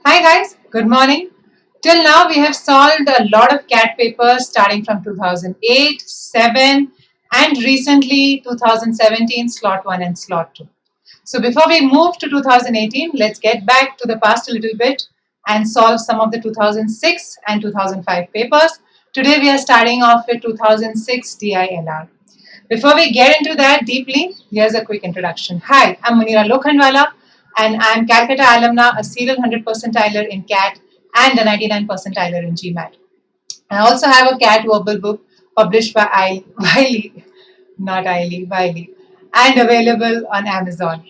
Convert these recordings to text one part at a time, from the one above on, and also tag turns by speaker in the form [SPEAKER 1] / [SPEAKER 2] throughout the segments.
[SPEAKER 1] Hi guys, good morning. Till now we have solved a lot of CAT papers starting from 2008, 7 and recently 2017 slot 1 and slot 2. So before we move to 2018, let's get back to the past a little bit and solve some of the 2006 and 2005 papers. Today we are starting off with 2006 DILR. Before we get into that deeply, here's a quick introduction. Hi, I'm Munira Lokhandwala and I'm Calcutta alumna, a serial 100 percentiler in CAT and a 99 percentiler in GMAT. I also have a CAT verbal book published by Wiley, not Wiley, Wiley, and available on Amazon.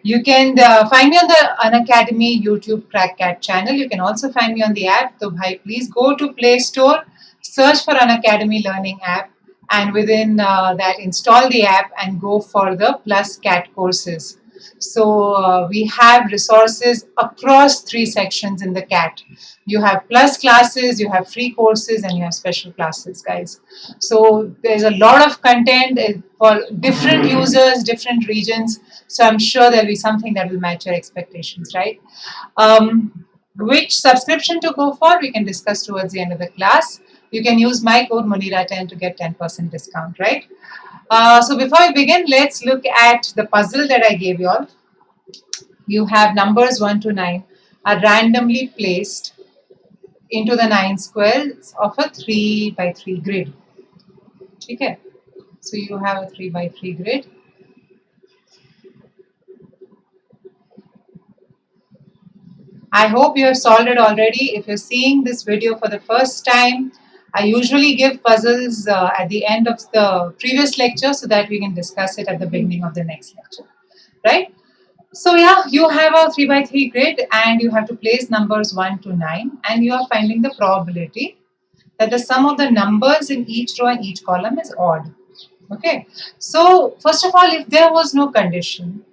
[SPEAKER 1] You can find me on the Unacademy YouTube Crack Cat channel. You can also find me on the app. So, bhai, please go to Play Store, search for Unacademy Learning app, and within that, install the app and go for the Plus Cat courses. So, we have resources across 3 sections in the CAT. You have plus classes, you have free courses, and you have special classes, guys. So there's a lot of content for different users, different regions. So I'm sure there'll be something that will match your expectations, right? Which subscription to go for, we can discuss towards the end of the class. You can use my code Monira10 to get 10% discount, right? So before we begin, let's look at the puzzle that I gave you all. You have numbers 1 to 9 are randomly placed into the 9 squares of a 3 by 3 grid. Okay, so you have a 3 by 3 grid. I hope you have solved it already. If you're seeing this video for the first time, I usually give puzzles at the end of the previous lecture so that we can discuss it at the beginning of the next lecture, right? So yeah, you have a 3 by 3 grid and you have to place numbers 1 to 9 and you are finding the probability that the sum of the numbers in each row and each column is odd. Okay, so first of all, if there was no condition,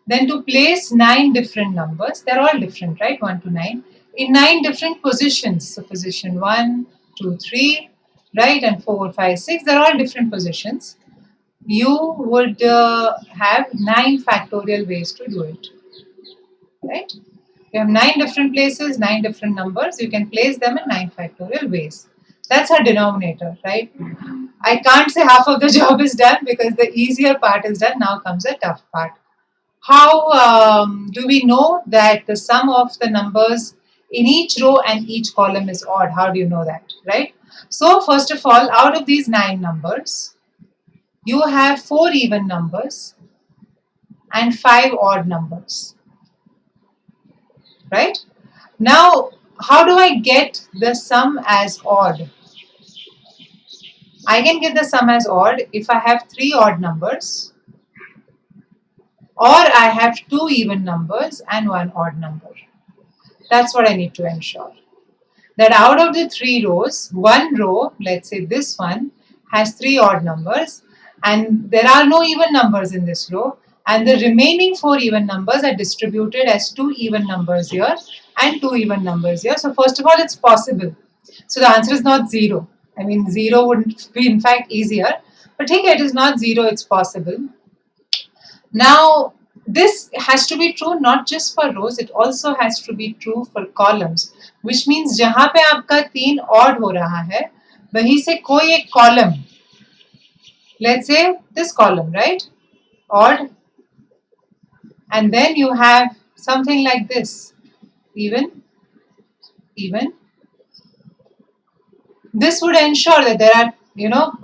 [SPEAKER 1] then to place 9 different numbers, they're all different, right? 1 to 9, in 9 different positions. So position 1, 2, 3, right? And 4, 5, 6, they're all different positions. You would have 9 factorial ways to do it, right? You have 9 different places, 9 different numbers. You can place them in 9 factorial ways. That's our denominator, right? I can't say half of the job is done because the easier part is done. Now comes the tough part. How do we know that the sum of the numbers in each row and each column is odd? How do you know that, right? So first of all, out of these 9 numbers, you have 4 even numbers and 5 odd numbers, right? Now, how do I get the sum as odd? I can get the sum as odd if I have 3 odd numbers or I have 2 even numbers and 1 odd number. That's what I need to ensure. That out of the 3 rows, 1 row, let's say this one, has 3 odd numbers and there are no even numbers in this row, and the remaining 4 even numbers are distributed as 2 even numbers here and 2 even numbers here. So first of all, it's possible. So the answer is not 0. I mean, 0 would be in fact easier, but take it is not 0, it's possible. Now, this has to be true not just for rows, it also has to be true for columns, which means जहाँ पे आपका 3 odd हो रहा है, वहीं से कोई एक column, let's say this column, right, odd, and then you have something like this, even. This would ensure that there are,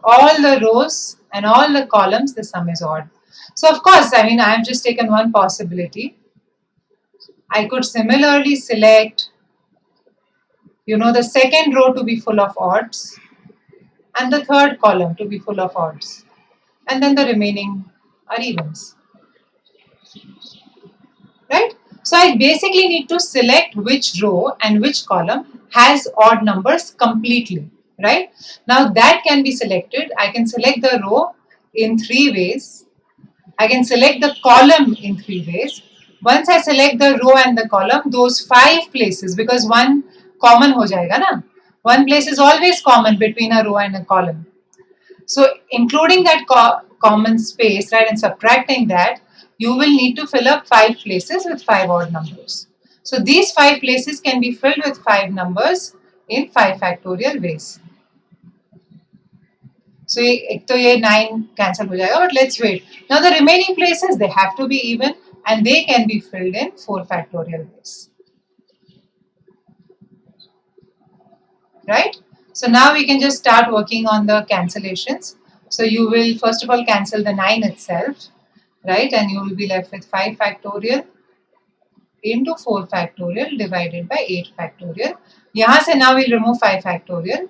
[SPEAKER 1] all the rows and all the columns, the sum is odd. So of course, I mean, I have just taken one possibility. I could similarly select, the second row to be full of odds and the third column to be full of odds. And then the remaining are evens. Right? So I basically need to select which row and which column has odd numbers completely. Right? Now that can be selected. I can select the row in 3 ways. I can select the column in 3 ways. Once I select the row and the column, those 5 places, because one common ho jayega na, one place is always common between a row and a column. So including that common space, right, and subtracting that, you will need to fill up 5 places with 5 odd numbers. So these 5 places can be filled with 5 numbers in 5 factorial ways. So एक तो ये 9 cancel हो जाएगा, but let's wait. Now the remaining places, they have to be even and they can be filled in 4 factorial ways. Right? So now we can just start working on the cancellations. So you will first of all cancel the 9 itself, right? And you will be left with 5 factorial into 4 factorial divided by 8 factorial. यहाँ से now we'll remove 5 factorial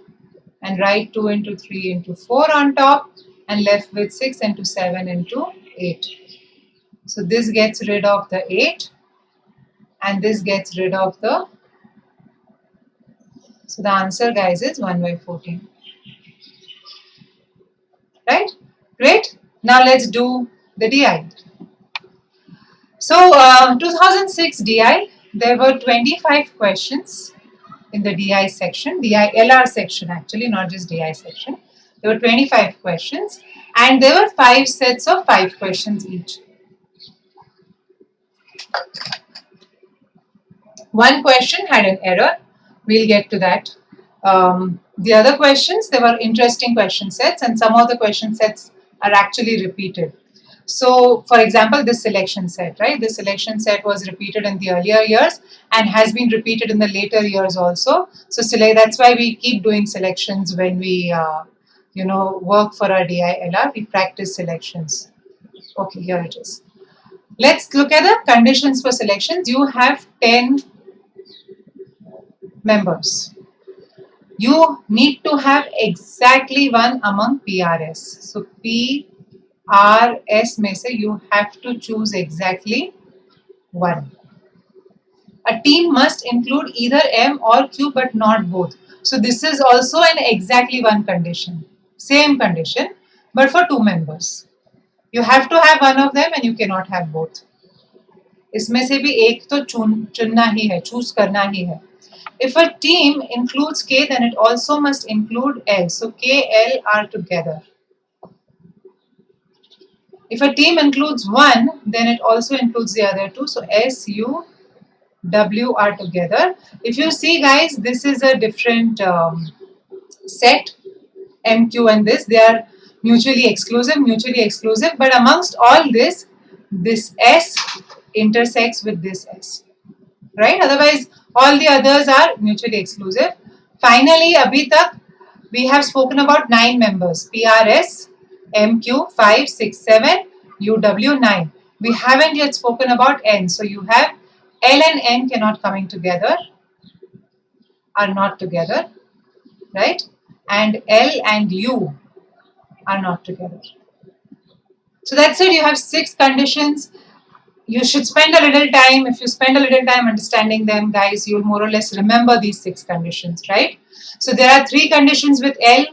[SPEAKER 1] and write 2 into 3 into 4 on top and left with 6 into 7 into 8. So this gets rid of the 8 and this gets rid of the, so the answer guys is 1 by 14. Right? Great. Now let's do the DI. So 2006 DI, there were 25 questions in the DI section, DI LR section actually, not just DI section. There were 25 questions and there were 5 sets of 5 questions each. One question had an error. We'll get to that. The other questions, there were interesting question sets and some of the question sets are actually repeated. So, for example, this selection set, right? This selection set was repeated in the earlier years and has been repeated in the later years also. So, that's why we keep doing selections when we, work for our DILR. We practice selections. Okay, here it is. Let's look at the conditions for selections. You have 10 members. You need to have exactly one among PRS. So, PRS में से you have to choose exactly one. A team must include either M or Q but not both. So this is also an exactly one condition. Same condition but for 2 members. You have to have one of them and you cannot have both. इसमें से भी एक तो चुनना ही है, choose करना ही है. If a team includes K, then it also must include L. So K, L are together. If a team includes 1, then it also includes the other 2. So S, U, W are together. If you see guys, this is a different set, M, Q and this. They are mutually exclusive. But amongst all this S intersects with this S. Right? Otherwise, all the others are mutually exclusive. Finally, abhi tak we have spoken about 9 members. PRS, MQ 5, 6, 7, UW 9. We haven't yet spoken about N. So you have L and N cannot coming together, are not together, right? And L and U are not together. So that's it. You have 6 conditions. You should spend a little time. If you spend a little time understanding them, guys, you'll more or less remember these 6 conditions, right? So there are 3 conditions with L.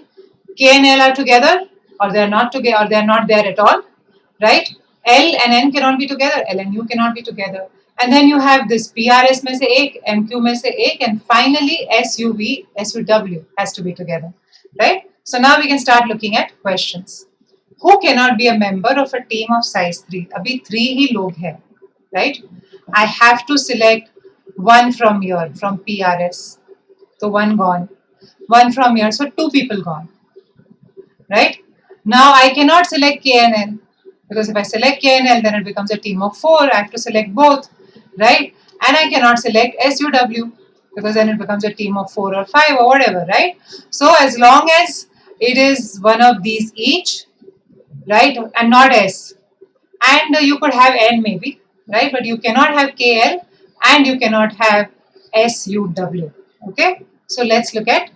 [SPEAKER 1] K and L are together, or they are not together, or they are not there at all, right? L and N cannot be together. L and U cannot be together. And then you have this PRS में से एक, MQ में से एक, and finally SUV, SUW has to be together, right? So now we can start looking at questions. Who cannot be a member of a team of size 3? अभी 3 ही लोग हैं, right? I have to select one from here, from PRS. So 1 gone. 1 from here, so 2 people gone, right? Now I cannot select K and L because if I select K and L, then it becomes a team of 4. I have to select both, right? And I cannot select SUW because then it becomes a team of 4 or 5 or whatever, right? So as long as it is one of these each, right, and not S, and you could have N maybe, right, but you cannot have KL and you cannot have SUW, okay? So let's look at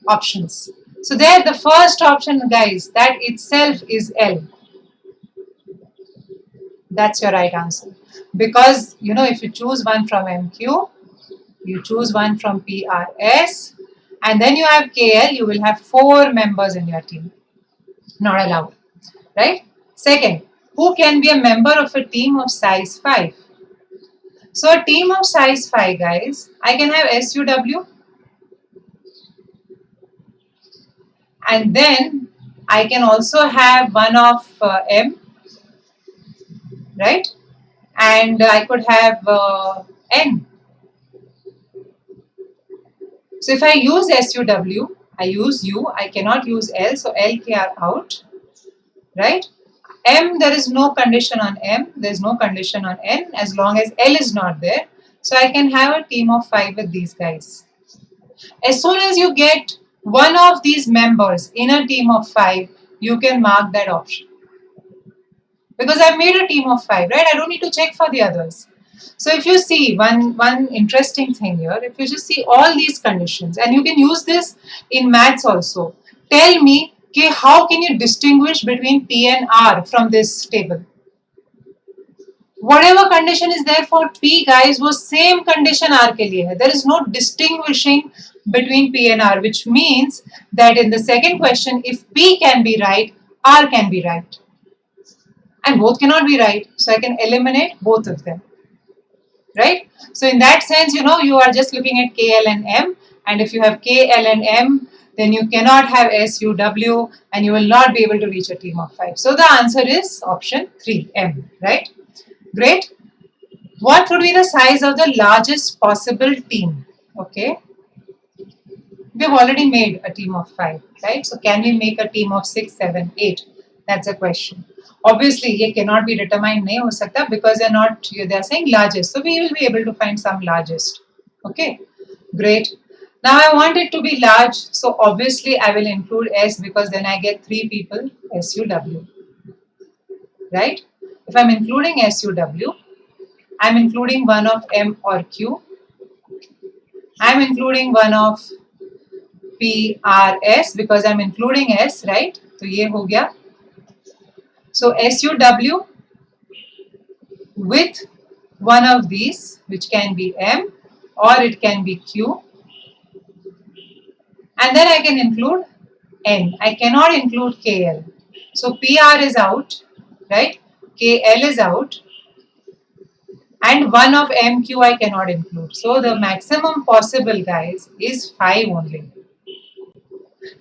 [SPEAKER 1] options. So there the first option, guys, that itself is L. That's your right answer. Because, if you choose one from MQ, you choose one from PRS, and then you have KL, you will have 4 members in your team. Not allowed, right? Second, who can be a member of a team of size 5? So a team of size 5, guys, I can have SUW, and then I can also have one of M, right? And I could have N. So if I use SUW, I use U, I cannot use L, so L, K are out, right? M, there is no condition on M, there is no condition on N as long as L is not there. So I can have a team of 5 with these guys. As soon as you get one of these members in a team of 5, you can mark that option. Because I've made a team of 5, right? I don't need to check for the others. So if you see one interesting thing here, if you just see all these conditions, and you can use this in maths also. Tell me, okay, how can you distinguish between P and R from this table? Whatever condition is there for P, guys, वो same condition R के लिए है. There is no distinguishing between P and R, which means that in the second question, if P can be right, R can be right. And both cannot be right. So I can eliminate both of them. Right? So in that sense, you are just looking at K, L and M. And if you have K, L and M, then you cannot have S, U, W, and you will not be able to reach a team of 5. So the answer is option 3, M. Right? Great. What would be the size of the largest possible team? Okay. We've already made a team of 5, right? So can we make a team of 6, 7, 8? That's a question. Obviously, ये cannot be determined नहीं हो सकता because they're saying largest. So we will be able to find some largest. Okay, great. Now I want it to be large. So obviously I will include S because then I get 3 people, SUW. Right? If I'm including SUW, I'm including one of M or Q. I'm including one of P, R, S because I'm including S, right? So ये हो गया. So SUW with one of these, which can be M or it can be Q. And then I can include N. I cannot include KL. So PR is out, right? KL is out. And one of MQ I cannot include. So the maximum possible, guys, is 5 only.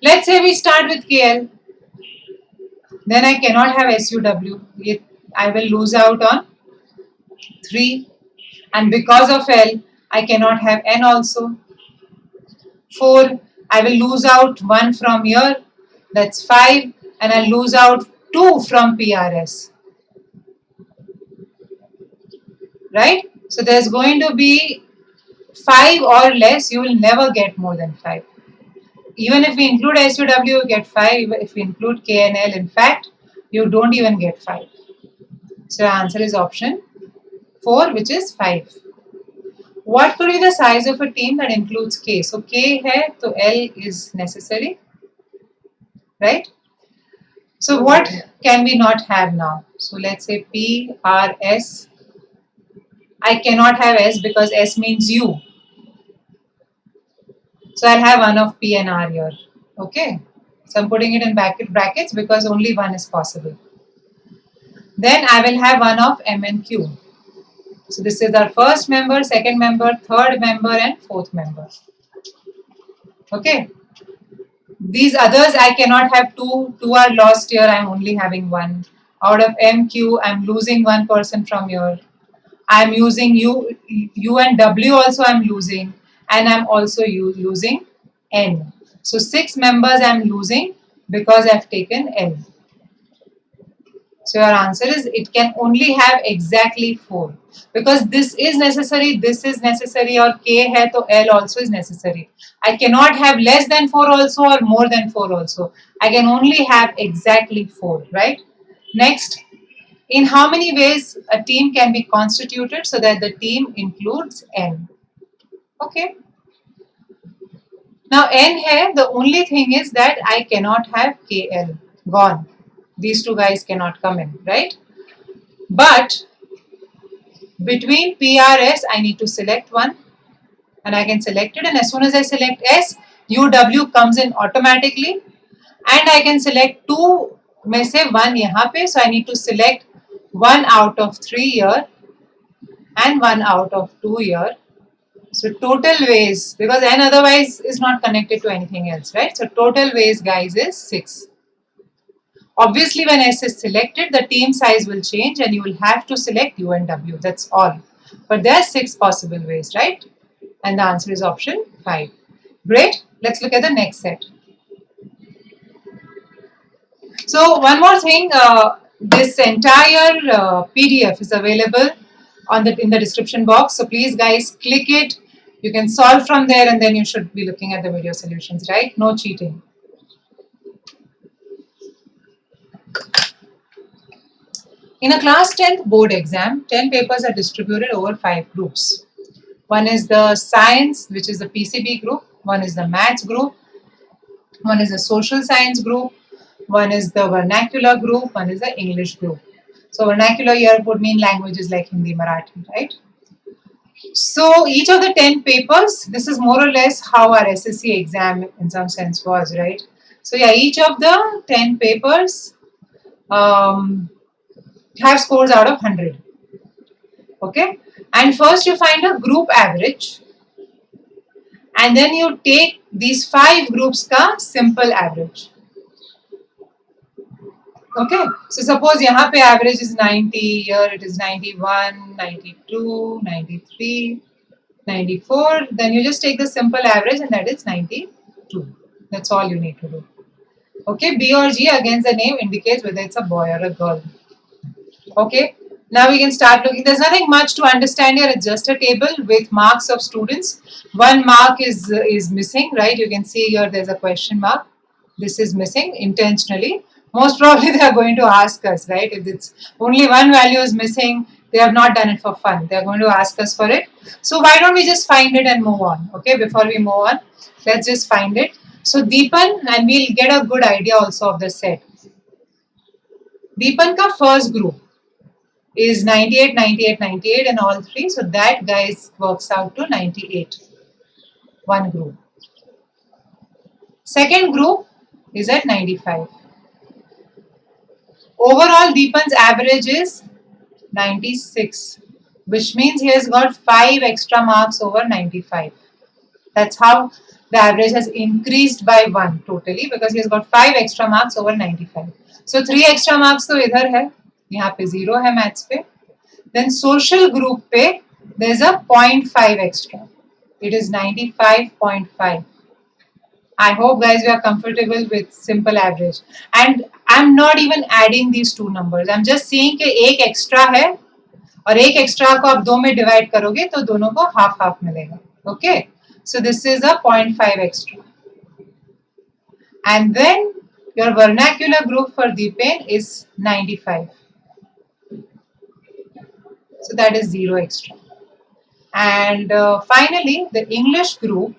[SPEAKER 1] Let's say we start with KL. Then I cannot have SUW. I will lose out on 3. And because of L, I cannot have N also. 4. I will lose out 1 from here. That's 5. And I'll lose out 2 from PRS. Right? So there's going to be 5 or less. You will never get more than 5. Even if we include SUW, you get 5. If we include K and L, in fact, you don't even get 5. So the answer is option 4, which is 5. What could be the size of a team that includes K? So K hai, so L is necessary, right? So what can we not have now? So let's say P, R, S. I cannot have S because S means U. So I'll have one of P and R here. Okay. So I'm putting it in brackets because only one is possible. Then I will have one of M and Q. So this is our first member, second member, third member and fourth member. Okay. These others I cannot have 2. 2 are lost here. I'm only having 1. Out of MQ, I'm losing 1 person from here. I'm using U and W also I'm losing. And I'm also losing N. So 6 members I'm losing because I've taken L. So your answer is it can only have exactly 4. Because this is necessary, or K hai to L also is necessary. I cannot have less than 4 also or more than 4 also. I can only have exactly 4, right? Next, in how many ways a team can be constituted so that the team includes N? Okay. Now N hai, the only thing is that I cannot have KL. Gone. These 2 guys cannot come in, right? But between PRS, I need to select one and I can select it. And as soon as I select S, UW comes in automatically. And I can select 2 में से 1 यहाँ पे. So I need to select 1 out of 3 here and 1 out of 2 here. So total ways, because N otherwise is not connected to anything else, right? So total ways, guys, is 6. Obviously, when S is selected, the team size will change and you will have to select U and W. That's all. But there are 6 possible ways, right? And the answer is option 5. Great. Let's look at the next set. So one more thing, this entire PDF is available in the description box. So please guys click it. You can solve from there and then you should be looking at the video solutions, right? No cheating. In a class 10th board exam, 10 papers are distributed over 5 groups. One is the science, which is the PCB group. One is the maths group. One is the social science group. One is the vernacular group. One is the English group. So vernacular here would mean languages like Hindi, Marathi, right? So each of the 10 papers, this is more or less how our SSC exam in some sense was, right? So yeah, each of the 10 papers have scores out of 100. Okay, and first you find a group average and then you take these 5 groups ka simple average. Okay, so suppose यहाँ पे average is 90, here it is 91, 92, 93, 94, then you just take the simple average and that is 92. That's all you need to do. Okay, B or G against the name indicates whether it's a boy or a girl. Okay, now we can start looking. There's nothing much to understand here. It's just a table with marks of students. One mark is missing, right? You can see here there's a question mark. This is missing intentionally. Most probably they are going to ask us, right? If it's only one value is missing, they have not done it for fun. They are going to ask us for it. So why don't we just find it and move on? Okay, before we move on, let's just find it. So Deepan, and we'll get a good idea also of the set. Deepan ka first group is 98, 98, 98 and all three. So that guys works out to 98. One group. Second group is at 95. Overall, Deepan's average is 96, which means he has got 5 extra marks over 95. That's how the average has increased by 1 totally because he has got 5 extra marks over 95. So 3 extra marks तो इधर है, यहाँ पे 0 है maths पे. Then social group पे there's a 0.5 extra. It is 95.5. I hope guys we are comfortable with simple average. And I'm not even adding these two numbers. I'm just seeing कि एक extra है और एक extra को आप 2 में divide करोगे तो दोनों को half half मिलेगा. Okay. So this is a 0.5 extra. And then your vernacular group for Deepan is 95. So that is 0 extra. And finally, the English group,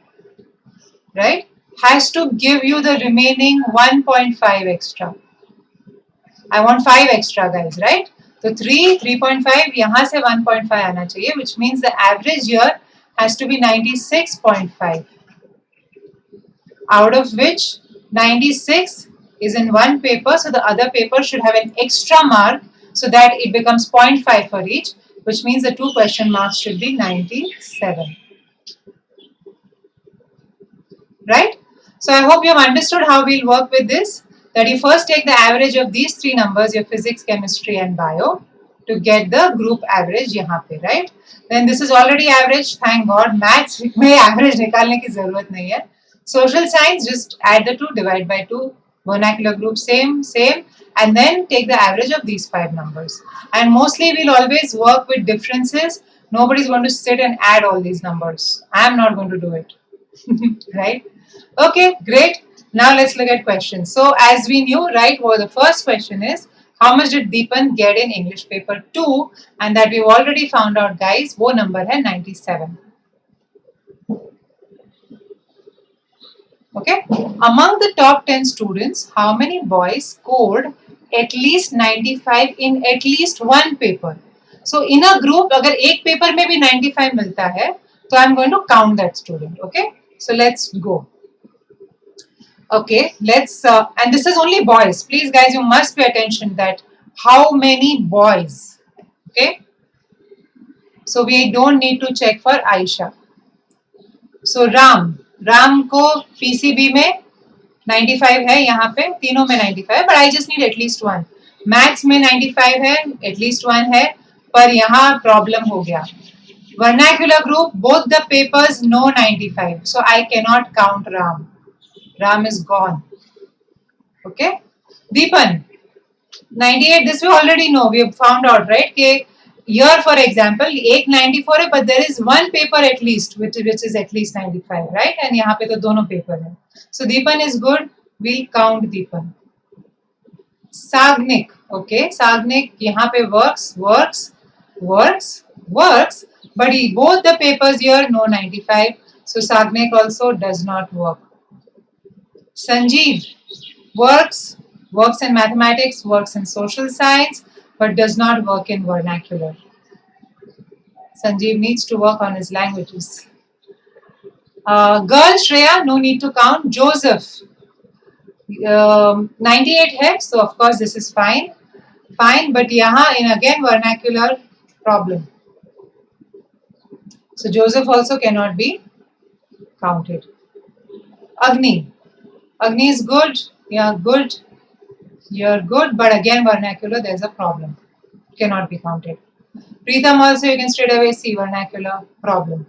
[SPEAKER 1] right, has to give you the remaining 1.5 extra. I want 5 extra guys, right? So 3, 3.5, यहाँ से 1.5 आना चाहिए, which means the average here has to be 96.5. Out of which 96 is in one paper, so the other paper should have an extra mark so that it becomes 0.5 for each, which means the 2 question marks should be 97. Right? So I hope you have understood how we'll work with this. That you first take the average of these 3 numbers, your physics, chemistry and bio, to get the group average यहाँ पे, right? Then this is already average, thank God. Maths में average निकालने की ज़रूरत नहीं है. Social science, just add the 2, divide by 2. Vernacular group, same. And then take the average of these 5 numbers. And mostly we'll always work with differences. Nobody's going to sit and add all these numbers. I'm not going to do it. Right? Okay, great. Now let's look at questions. So as we knew, right, well, the first question is, how much did Deepan get in English paper 2? And that we've already found out, guys, वो number है 97. Okay. Among the top 10 students, how many boys scored at least 95 in at least one paper? So in a group, अगर एक paper में भी 95 मिलता है, तो I'm going to count that student. Okay. So let's go. Okay, let's, and this is only boys. Please guys, you must pay attention that how many boys. Okay. So we don't need to check for Aisha. So Ram को PCB में 95 है, यहाँ पे तीनों में 95, but I just need at least one. Maths में 95 है, at least one है, पर यहाँ problem हो गया. Vernacular group, both the papers no 95. So I cannot count Ram. Ram is gone. Okay. Deepan, 98, this we already know. We have found out, right? Okay. Here, for example, 94 है, but there is one paper at least, which is at least 95, right? And यहाँ पे तो दोनों paper है. So Deepan is good. We'll count Deepan. Sagnik, okay. Sagnik यहाँ पे works, but both the papers here no 95. So Sagnik also does not work. Sanjeev works in mathematics, works in social science, but does not work in vernacular. Sanjeev needs to work on his languages. Girl Shreya, no need to count. Joseph, 98 है, so of course this is fine, but यहाँ in again vernacular problem. So Joseph also cannot be counted. Agni is good, yeah, good, you're good, but again vernacular there's a problem, cannot be counted. Preetham also you can straight away see vernacular problem.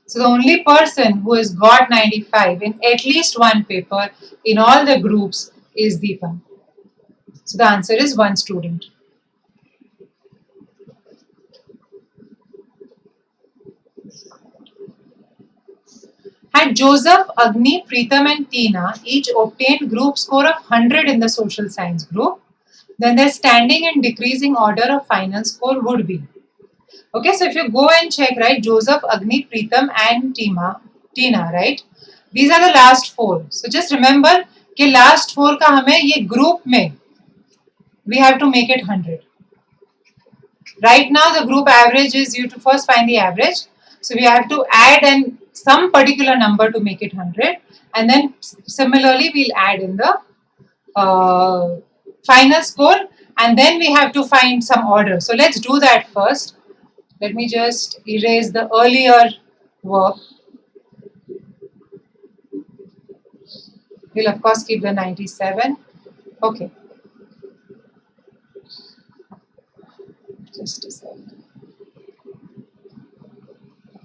[SPEAKER 1] So the only person who has got 95 in at least one paper in all the groups is Deepan. So the answer is one student. Had Joseph, Agni, Preetham and Tina each obtained group score of 100 in the social science group, then their standing in decreasing order of final score would be. Okay, so if you go and check, right, Joseph, Agni, Preetham and Tina, right, these are the last four. So just remember कि last four का हमें ये group में we have to make it 100. Right now the group average is, you to first find the average. So we have to add some particular number to make it 100, and then similarly we'll add in the final score, and then we have to find some order. So let's do that first. Let me just erase the earlier work. We'll of course keep the 97. Okay. Just a second.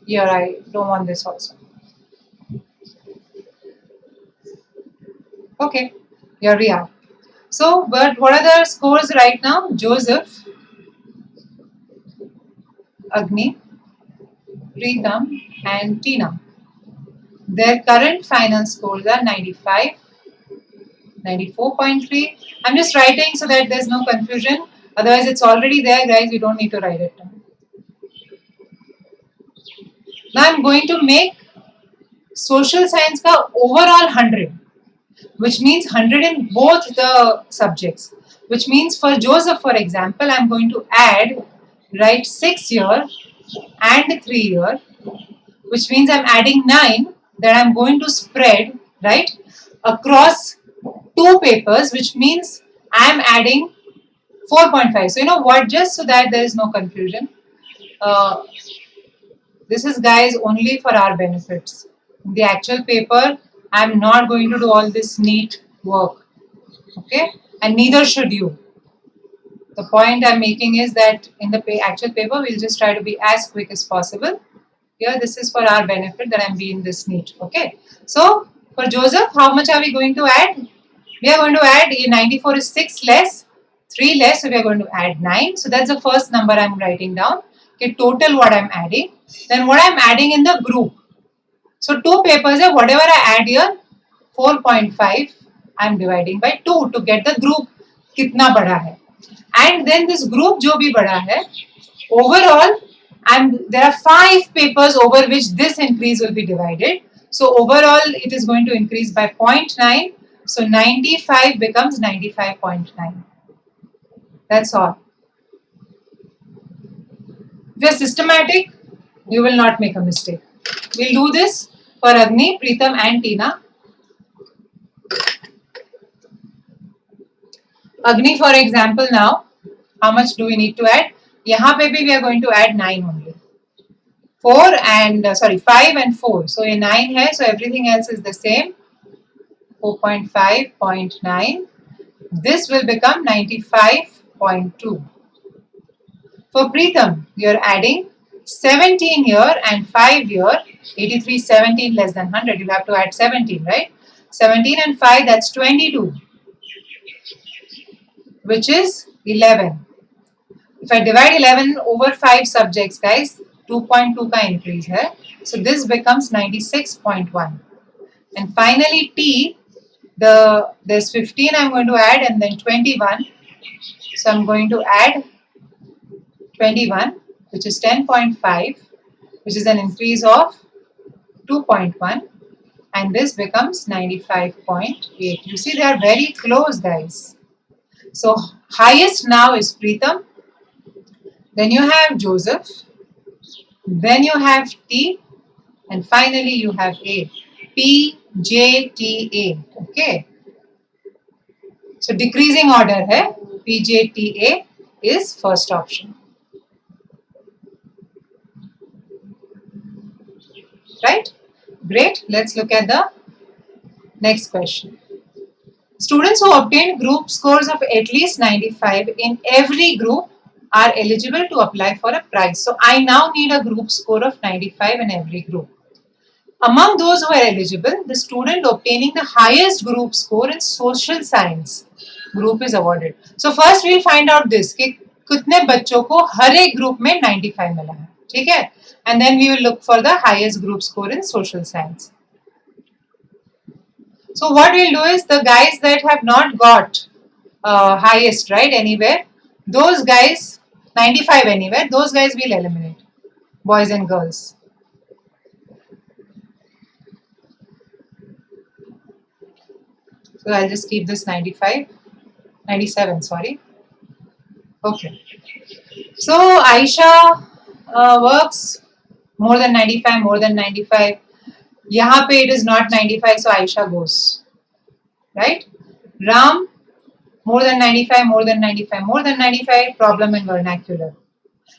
[SPEAKER 1] Here I don't want this also. Okay, here we are. So, but what are the scores right now? Joseph, Agni, Preetham and Tina. Their current final scores are 95, 94.3. I'm just writing so that there's no confusion. Otherwise, it's already there, guys. You don't need to write it down. Now, I'm going to make social science ka overall 100, which means 100 in both the subjects. Which means for Joseph, for example, I'm going to add, right, 6 here and 3 here, which means I'm adding 9 that I'm going to spread, right, across 2 papers, which means I'm adding 4.5. So you know what, just so that there is no confusion, this is, guys, only for our benefits. In the actual paper, I'm not going to do all this neat work, okay, and neither should you. The point I'm making is that in the actual paper, we'll just try to be as quick as possible. Here, this is for our benefit that I'm being this neat, okay. So, for Joseph, how much are we going to add? We are going to add, 94 is 6 less, 3 less, so we are going to add 9. So, that's the first number I'm writing down. Okay, total what I'm adding. Then what I'm adding in the group. So 2 papers है, whatever I add here, 4.5 I'm dividing by 2 to get the group कितना बड़ा है. And then this group जो भी बड़ा है, overall, there are 5 papers over which this increase will be divided. So overall, it is going to increase by 0.9. So 95 becomes 95.9. That's all. If you are systematic, you will not make a mistake. We'll do this for Agni, Preetham and Tina. Agni, for example, now, how much do we need to add? यहाँ पे भी we are going to add 9 only. 5 and 4. So ये 9 है, so everything else is the same. 4.5, 0.9. This will become 95.2. For Preetham, you are adding 17 here and 5 here. 83, 17 less than 100. You'll have to add 17, right? 17 and 5, that's 22, which is 11. If I divide 11 over 5 subjects, guys, 2.2 ka increase hai. So this becomes 96.1. And finally T, there's 15 I'm going to add and then 21. So I'm going to add 21, which is 10.5, which is an increase of 2.1, and this becomes 95.8. You see, they are very close, guys. So highest now is Preetham, then you have Joseph, then you have T, and finally you have A. P, J, T, A. Okay. So decreasing order hai. P, J, T, A is first option. Right? Great. Let's look at the next question. Students who obtain group scores of at least 95 in every group are eligible to apply for a prize. So I now need a group score of 95 in every group. Among those who are eligible, the student obtaining the highest group score in social science group is awarded. So first we'll find out this कि कितने बच्चों को हर एक group में 95 मिला है, ठीक है? And then we will look for the highest group score in social science. So what we'll do is the guys that have not got highest, right, anywhere, those guys, 95 anywhere, those guys we'll eliminate, boys and girls. So I'll just keep this 95, 97, sorry. Okay. So Aisha works more than 95, more than 95. Yahan pe it is not 95, so Aisha goes. Right? Ram, more than 95, more than 95, more than 95, problem in vernacular.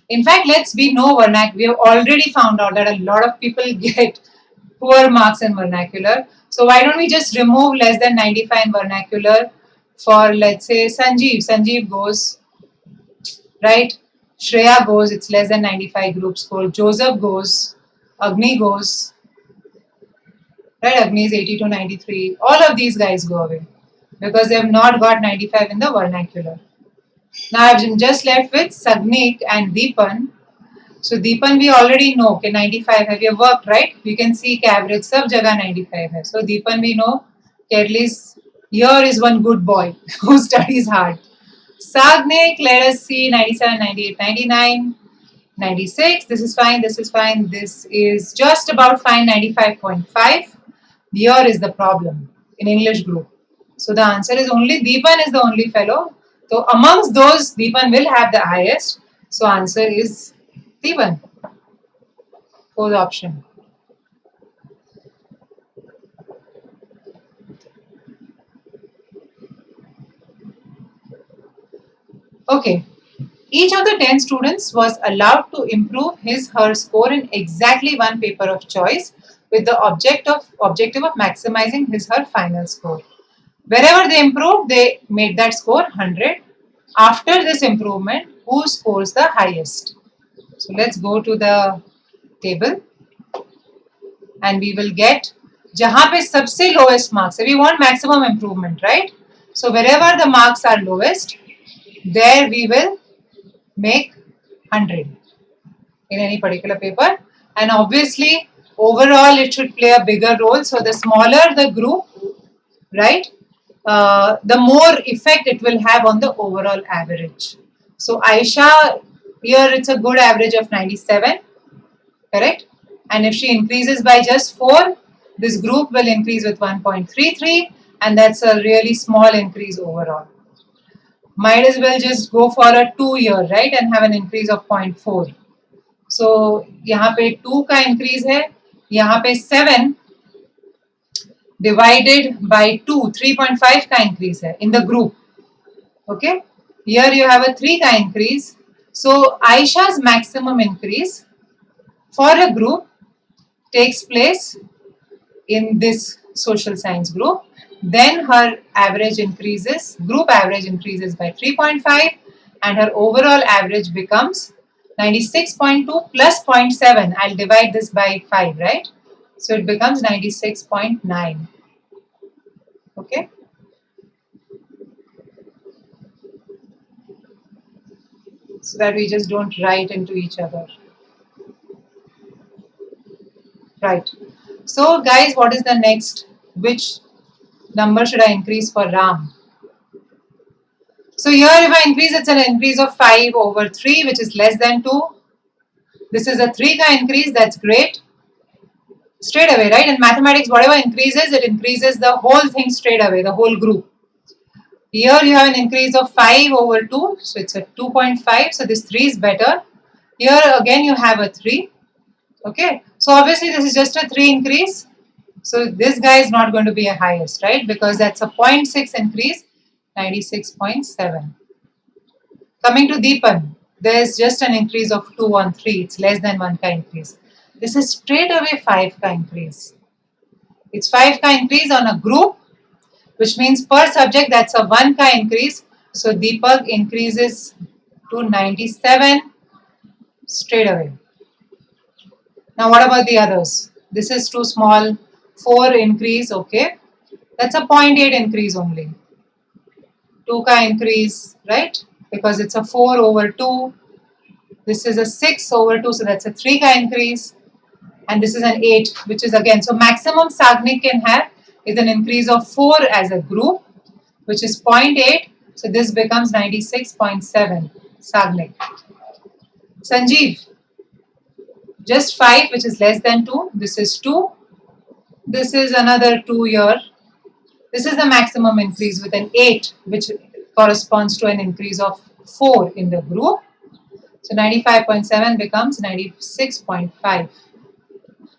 [SPEAKER 1] In fact, let's be no vernacular. We have already found out that a lot of people get poor marks in vernacular. So why don't we just remove less than 95 in vernacular for, let's say, Sanjeev. Sanjeev goes, right? Shreya goes, it's less than 95 group score. Joseph goes, Agni goes, right? Agni is 80 to 93. All of these guys go away because they have not got 95 in the vernacular. Now I've just left with Sagnik and Deepan. So Deepan we already know कि 95 have you worked, right? We can see कि average सब जगह 95 है. So Deepan we know कि at least here is one good boy who studies hard. Sagnik, let us see 97, 98, 99, 96. This is fine. This is fine. This is just about fine. 95.5. Here is the problem in English group. So the answer is only Deepan is the only fellow. So amongst those, Deepan will have the highest. So answer is Deepan. Fourth option. Okay. Each of the 10 students was allowed to improve his/her score in exactly one paper of choice with the objective of maximizing his/her final score. Wherever they improved, they made that score 100. After this improvement, who scores the highest? So let's go to the table and we will get जहाँ पे सबसे lowest marks. So we want maximum improvement, right? So wherever the marks are lowest, there we will make 100 in any particular paper. And obviously, overall it should play a bigger role. So the smaller the group, right, the more effect it will have on the overall average. So Aisha, here it's a good average of 97, correct? And if she increases by just 4, this group will increase with 1.33, and that's a really small increase overall. Might as well just go for a 2 year, right, and have an increase of 0.4. So यहाँ पे 2 का increase है, यहाँ पे 7 divided by 2, 3.5 का increase है in the group. Okay, here you have a 3 का increase. So Aisha's maximum increase for a group takes place in this social science group. Then her average increases, group average increases by 3.5, and her overall average becomes 96.2 plus 0.7. I'll divide this by 5, right? So it becomes 96.9. Okay. So that we just don't write into each other. Right. So guys, what is the next? Which number should I increase for Ram? So here if I increase, it's an increase of 5 over 3, which is less than 2. This is a 3 ka increase, that's great. Straight away, right? In mathematics, whatever increases, it increases the whole thing straight away, the whole group. Here you have an increase of 5 over 2, so it's a 2.5, so this 3 is better. Here again you have a 3, okay? So obviously this is just a 3 increase, so this guy is not going to be a highest, right? Because that's a 0.6 increase, 96.7. Coming to Deepan, there's just an increase of 2 on 3, it's less than 1 ka increase. This is straight away 5 ka increase. It's 5 ka increase on a group, which means per subject that's a 1 ka increase. So Deepak increases to 97 straight away. Now what about the others? This is too small, 4 increase, okay. That's a 0.8 increase only. 2 ka increase, right? Because it's a 4 over 2. This is a 6 over 2, so that's a 3 ka increase. And this is an 8, which is again, so maximum Sagnik can have is an increase of 4 as a group, which is 0.8. So this becomes 96.7 Sagnik. Sanjeev, just 5, which is less than 2. This is 2. This is another 2 here. This is the maximum increase with an 8, which corresponds to an increase of 4 in the group. So 95.7 becomes 96.5.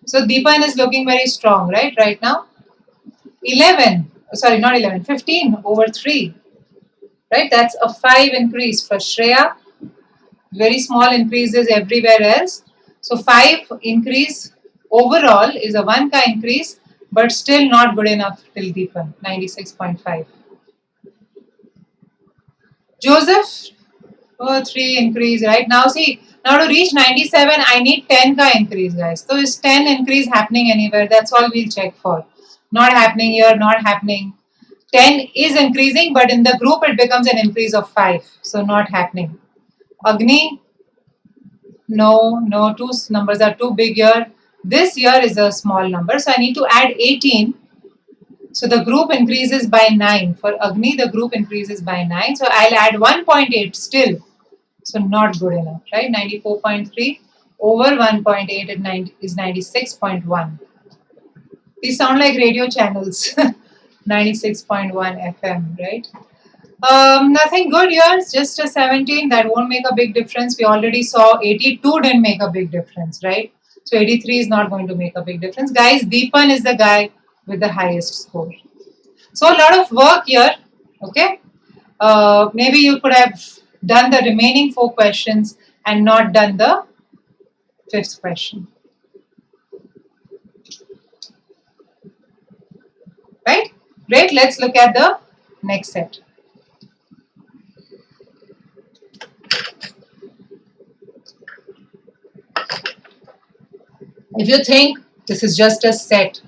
[SPEAKER 1] So Deepan is looking very strong, right now. 15 over 3, right? That's a 5 increase for Shreya. Very small increases everywhere else. So 5 increase overall is a 1 ka increase, but still not good enough till Deepan, 96.5. Joseph, 3 increase, right? Now see, now to reach 97, I need 10 ka increase, guys. So is 10 increase happening anywhere? That's all we'll check for. Not happening here, not happening. 10 is increasing, but in the group it becomes an increase of 5. So not happening. Agni, no, 2 numbers are too big here. This here is a small number, so I need to add 18. So the group increases by 9. For Agni, the group increases by 9. So I'll add 1.8 still. So not good enough, right? 94.3 over 1.8 is 96.1. These sound like radio channels. 96.1 FM, right? Nothing good here. It's just a 17. That won't make a big difference. We already saw 82 didn't make a big difference, right? So 83 is not going to make a big difference. Guys, Deepan is the guy with the highest score. So a lot of work here, okay? Maybe you could have done the remaining 4 questions and not done the 5th question. Right? Great. Let's look at the next set. If you think this is just a set,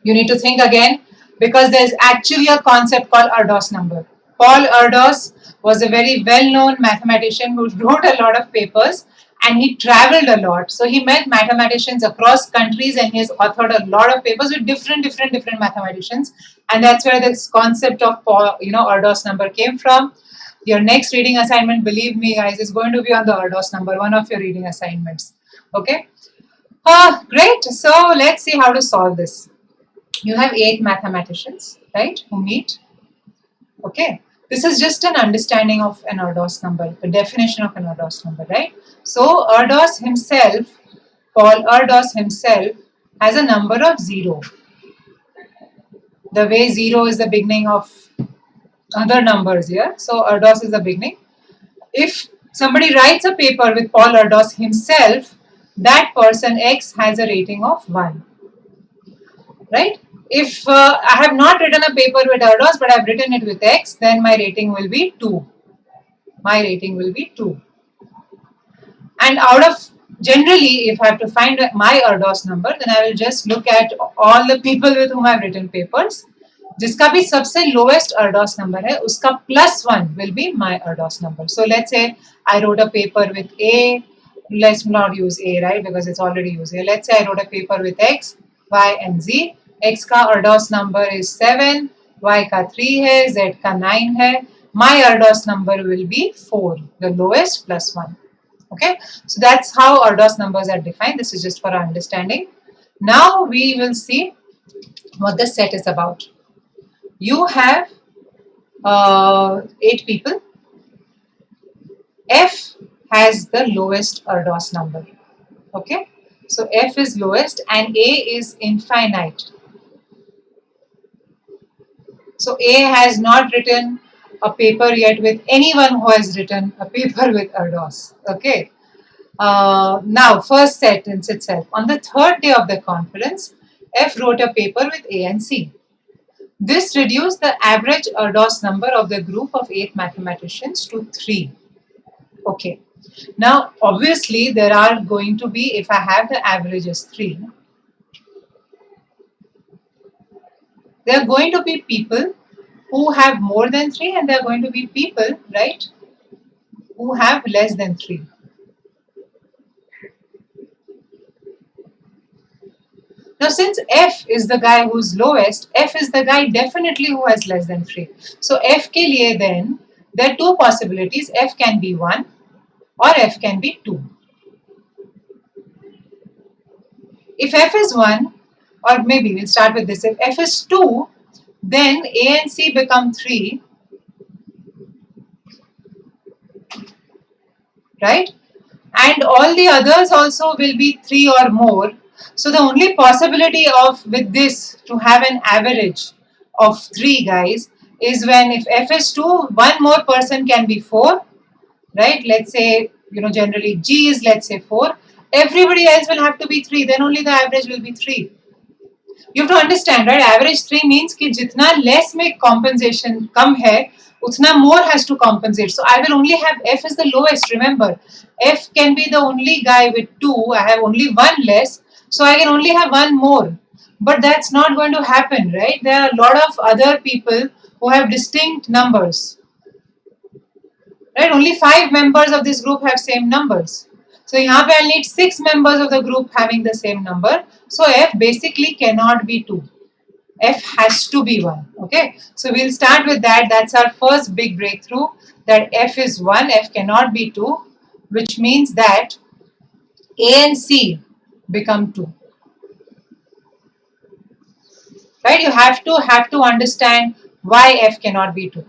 [SPEAKER 1] you need to think again, because there's actually a concept called Erdos number. Paul Erdos was a very well-known mathematician who wrote a lot of papers, and he traveled a lot. So he met mathematicians across countries, and he has authored a lot of papers with different mathematicians. And that's where this concept of Erdos number came from. Your next reading assignment, believe me guys, is going to be on the Erdos number, one of your reading assignments. Okay. Great. So let's see how to solve this. You have 8 mathematicians, right, who meet. Okay. This is just an understanding of an Erdos number, the definition of an Erdos number, right? So Erdos himself, Paul Erdos himself, has a number of 0. The way 0 is the beginning of other numbers here. So Erdos is the beginning. If somebody writes a paper with Paul Erdos himself, that person X has a rating of 1. Right? If I have not written a paper with Erdos, but I've written it with X, then my rating will be 2. My rating will be 2. And out of, generally, if I have to find my Erdos number, then I will just look at all the people with whom I have written papers. जिसका भी सबसे lowest Erdos number है, उसका +1 will be my Erdos number. So let's say I wrote a paper with A. Let's not use A, right? Because it's already used here. Let's say I wrote a paper with X, Y and Z. X का Erdos number is 7, Y का 3 है, Z का 9 है. My Erdos number will be 4, the lowest +1. Okay, so that's how Erdos numbers are defined. This is just for our understanding. Now we will see what the set is about. You have 8 people. F has the lowest Erdos number. Okay, so F is lowest and A is infinite. So A has not written a paper yet with anyone who has written a paper with Erdos. Okay. Now, first sentence itself. On the third day of the conference, F wrote a paper with A and C. This reduced the average Erdos number of the group of 8 mathematicians to 3. Okay. Now, obviously, there are going to be, if I have the average as 3, there are going to be people who have more than 3 and there are going to be people, right, who have less than 3. Now, since F is the guy who's lowest, F is the guy definitely who has less than 3. So, F ke liye then, there are two possibilities. F can be 1 or F can be 2. If F is 1, or maybe we'll start with this. If F is 2, then A and C become 3, right? And all the others also will be 3 or more. So the only possibility of with this to have an average of 3 guys is when if F is 2, one more person can be 4, right? Let's say, generally G is, let's say, 4. Everybody else will have to be 3, then only the average will be 3. You have to understand, right? Average 3 means कि जितना less में compensation कम है, उतना more has to compensate. So I will only have F is the lowest. Remember, F can be the only guy with 2. I have only 1 less, so I can only have 1 more. But that's not going to happen, right? There are a lot of other people who have distinct numbers. Right? Only 5 members of this group have same numbers. So यहाँ पे I'll need 6 members of the group having the same number. So F basically cannot be 2. F has to be 1. Okay. So we'll start with that. That's our first big breakthrough, that F is 1. F cannot be 2, which means that A and C become 2. Right? You have to understand why F cannot be 2.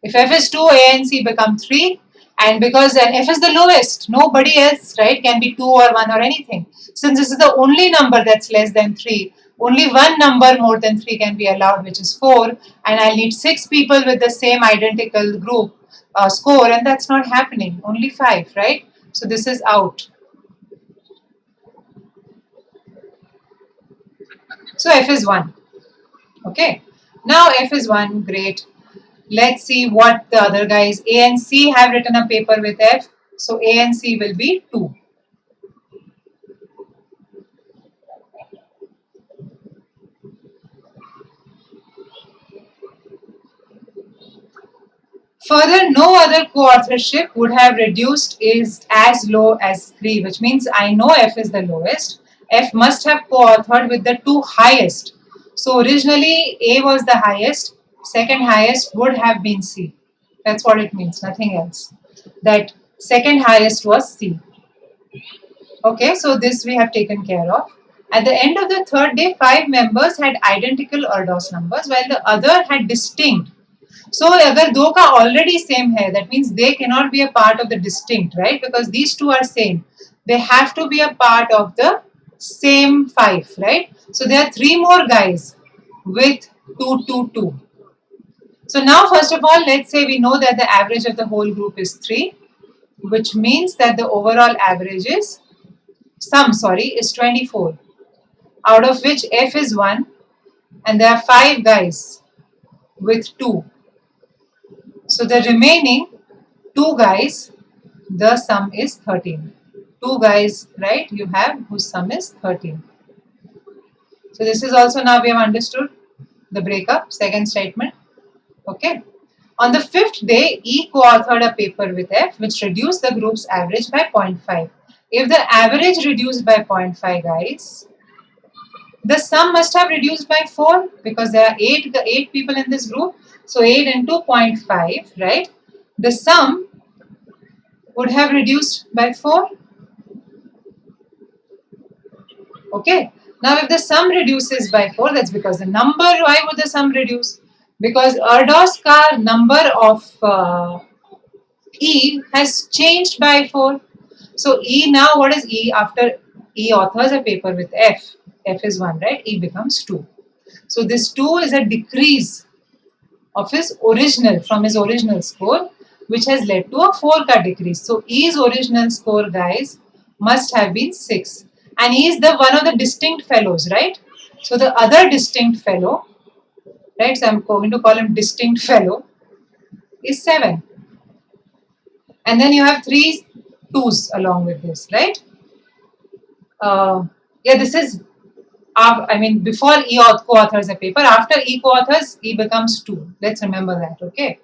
[SPEAKER 1] If F is 2, A and C become 3. And because then F is the lowest, nobody else, right, can be 2 or 1 or anything. Since this is the only number that's less than 3, only one number more than 3 can be allowed, which is 4. And I'll need 6 people with the same identical group score, and that's not happening. Only 5, right? So this is out. So F is 1. Okay. Now F is 1, great. Let's see what the other guys, A and C, have written a paper with F. So A and C will be 2. Further, no other co-authorship would have reduced is as low as 3, which means I know F is the lowest. F must have co-authored with the 2 highest. So originally A was the highest, second highest would have been C. That's what it means, nothing else. That second highest was C. Okay, so this we have taken care of. At the end of the third day, 5 members had identical Erdos numbers while the other had distinct. So अगर दो का already same है, that means they cannot be a part of the distinct, right? Because these two are same. They have to be a part of the same 5, right? So there are 3 more guys with 2, 2, 2. So now first of all, let's say we know that the average of the whole group is 3, which means that the overall average is, is 24, out of which F is 1 and there are 5 guys with 2. So the remaining 2 guys, the sum is 13. two guys, right, you have whose sum is 13. So this is also now we have understood the breakup, second statement. Okay. On the fifth day, E co-authored a paper with F which reduced the group's average by 0.5. If the average reduced by 0.5, guys, the sum must have reduced by 4 because there are 8 people in this group. So 8 into 0.5, right? The sum would have reduced by 4. Okay. Now if the sum reduces by 4, that's because the number, why would the sum reduce? Because Erdos ka number of E has changed by 4. So E now, what is E? After E authors a paper with F, F is 1, right? E becomes 2. So this 2 is a decrease of his original, from his original score, which has led to a 4 ka decrease. So E's original score, guys, must have been 6. And he is the one of the distinct fellows, right? So the other distinct fellow, right? So I'm going to call him distinct fellow, is 7. And then you have 3 2s along with this, right? Yeah, this is, I mean, before E co-authors a paper, after E co-authors, E becomes 2. Let's remember that, okay?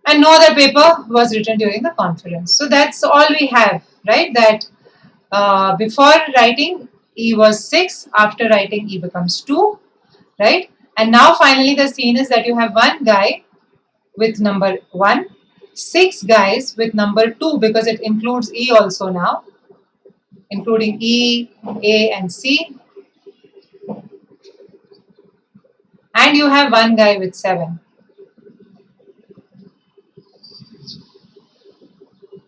[SPEAKER 1] And no other paper was written during the conference. So that's all we have, right? That before writing, E was 6, after writing, E becomes 2, right? And now finally the scene is that you have one guy with number 1, 6 guys with number 2 because it includes E also now, including E, A and C. And you have one guy with 7.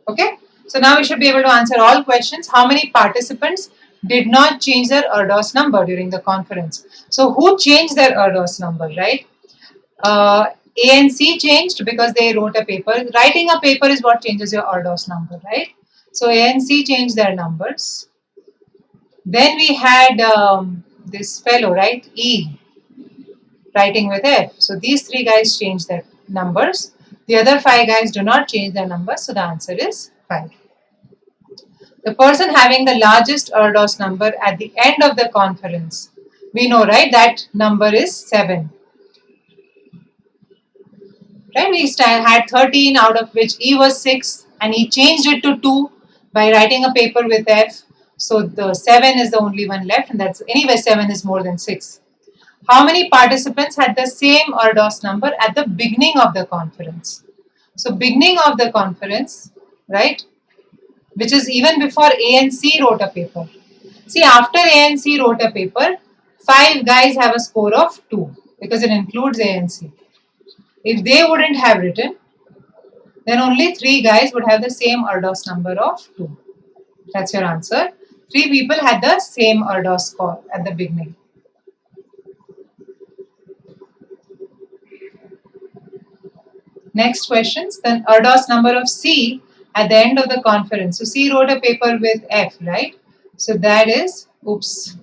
[SPEAKER 1] Okay, so now we should be able to answer all questions. How many participants did not change their Erdos number during the conference? So who changed their Erdos number, right? A and C changed because they wrote a paper. Writing a paper is what changes your Erdos number, right? So A and C changed their numbers. Then we had this fellow, right? E, writing with F. So these 3 guys changed their numbers. The other 5 guys do not change their numbers. So the answer is 5. The person having the largest Erdos number at the end of the conference, we know, right, that number is 7. Right, we had 13, out of which E was 6, and he changed it to 2 by writing a paper with F. So the 7 is the only one left, and that's, anyway, 7 is more than 6. How many participants had the same Erdos number at the beginning of the conference? So beginning of the conference, right, which is even before A and C wrote a paper. See, after A and C wrote a paper, 5 guys have a score of 2 because it includes A and C. If they wouldn't have written, then only 3 guys would have the same Erdos number of 2. That's your answer. 3 people had the same Erdos score at the beginning. Next questions. The Erdos number of C at the end of the conference. So C wrote a paper with F, right? So that is, oops.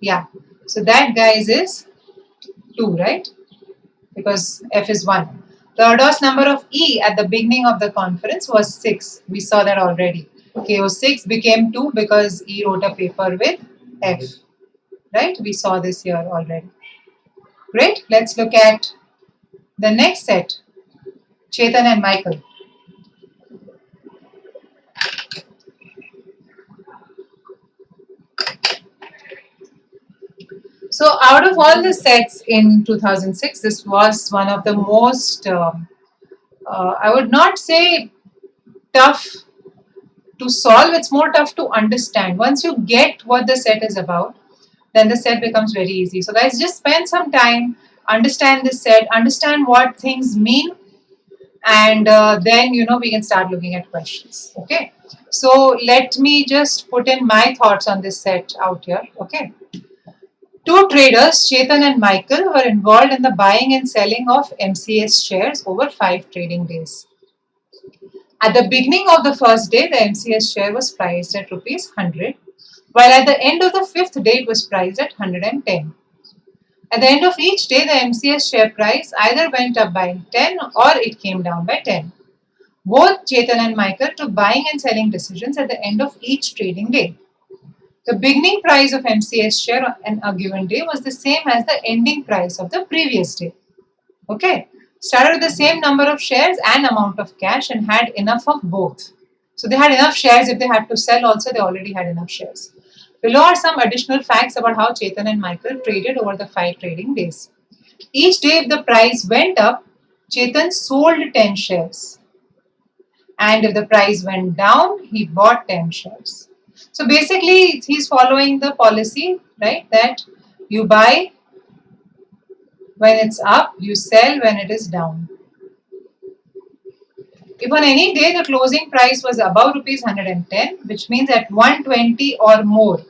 [SPEAKER 1] Yeah. So that guys is 2, right? Because F is 1. The Erdos number of E at the beginning of the conference was 6. We saw that already. KO6 became 2 because E wrote a paper with F. Right? We saw this here already. Great. Let's look at the next set. Chetan and Michael. So out of all the sets in 2006, this was one of the most, I would not say tough to solve, it's more tough to understand. Once you get what the set is about, then the set becomes very easy. So guys, just spend some time, understand this set, understand what things mean, and then, we can start looking at questions. Okay. So let me just put in my thoughts on this set out here. Okay. 2 traders, Chetan and Michael, were involved in the buying and selling of MCS shares over 5 trading days. At the beginning of the first day, the MCS share was priced at rupees 100, while at the end of the 5th day, it was priced at 110. At the end of each day, the MCS share price either went up by 10 or it came down by 10. Both Chetan and Michael took buying and selling decisions at the end of each trading day. The beginning price of MCS share on a given day was the same as the ending price of the previous day. Okay, started with the same number of shares and amount of cash and had enough of both. So they had enough shares. If they had to sell also, they already had enough shares. Below are some additional facts about how Chetan and Michael traded over the 5 trading days. Each day if the price went up, Chetan sold 10 shares. And if the price went down, he bought 10 shares. So basically, he's following the policy, right, that you buy when it's up, you sell when it is down. If on any day the closing price was above rupees 110, which means at 120 or more,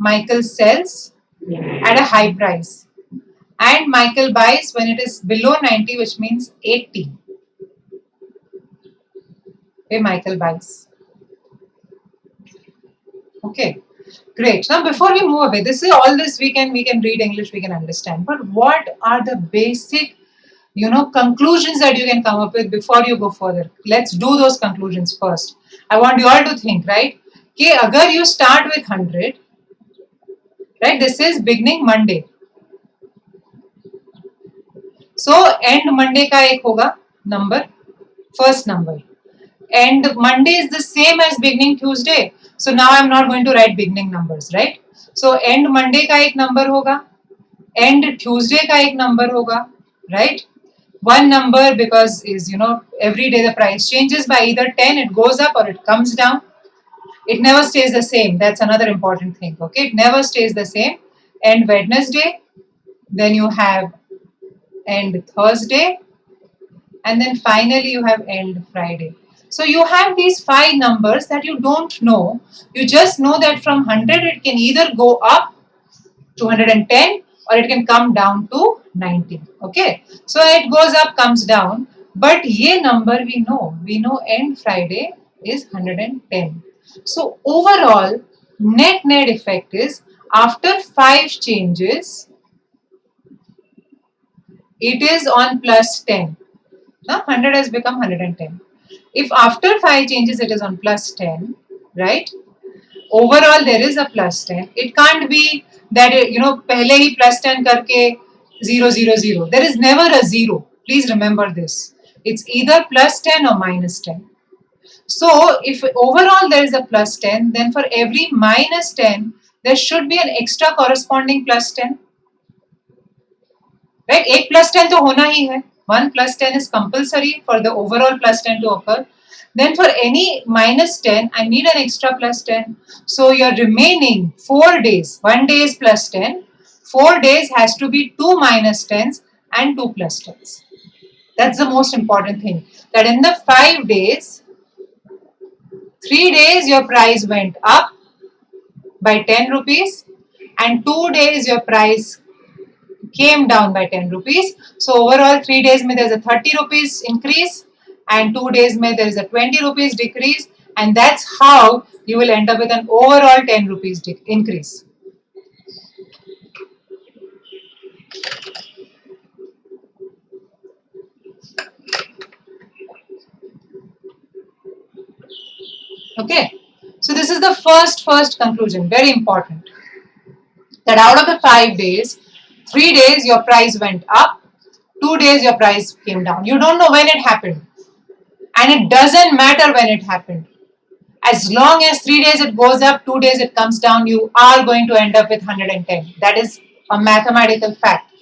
[SPEAKER 1] Michael sells at a high price. And Michael buys when it is below 90, which means 80. Okay, Michael buys. Okay, great. Now before we move away, this is all this we can read English, we can understand. But what are the basic conclusions that you can come up with before you go further? Let's do those conclusions first. I want you all to think, right? Okay, agar you start with 100, right? This is beginning Monday. So end Monday का एक होगा number, first number. And Monday is the same as beginning Tuesday. So now I'm not going to write beginning numbers, right? So end Monday का एक number होगा, end Tuesday का एक number होगा, right? One number because is every day the price changes by either 10, it goes up or it comes down. It never stays the same. That's another important thing. Okay, it never stays the same. End Wednesday, then you have end Thursday, and then finally you have end Friday. So you have these 5 numbers that you don't know. You just know that from 100 it can either go up to 110 or it can come down to 90. Okay, so it goes up, comes down, but ye number we know end Friday is 110. So overall net effect is after 5 changes it is on plus 10. Now 100 has become 110. If after 5 changes it is on plus 10, right? Overall there is a plus 10. It can't be that pehle hi plus 10 karke 0 0 0. There is never a 0. Please remember this. It's either plus 10 or minus 10. So if overall there is a plus 10, then for every minus 10 there should be an extra corresponding plus 10. Right? 8 plus 10 to hona hi hai. 1 plus 10 is compulsory for the overall plus 10 to occur. Then for any minus 10, I need an extra plus 10. So your remaining 4 days, 1 day is plus 10, 4 days has to be 2 minus 10s and 2 plus 10s. That's the most important thing. That in the 5 days, 3 days your price went up by 10 rupees and 2 days your price came down by 10 rupees. So overall 3 days mein there's a 30 rupees increase and 2 days mein there is a 20 rupees decrease, and that's how you will end up with an overall 10 rupees increase. Okay, so this is the first conclusion, very important, that out of the 5 days, 3 days your price went up, 2 days your price came down. You don't know when it happened, and it doesn't matter when it happened. As long as 3 days it goes up, 2 days it comes down, you are going to end up with 110. That is a mathematical fact,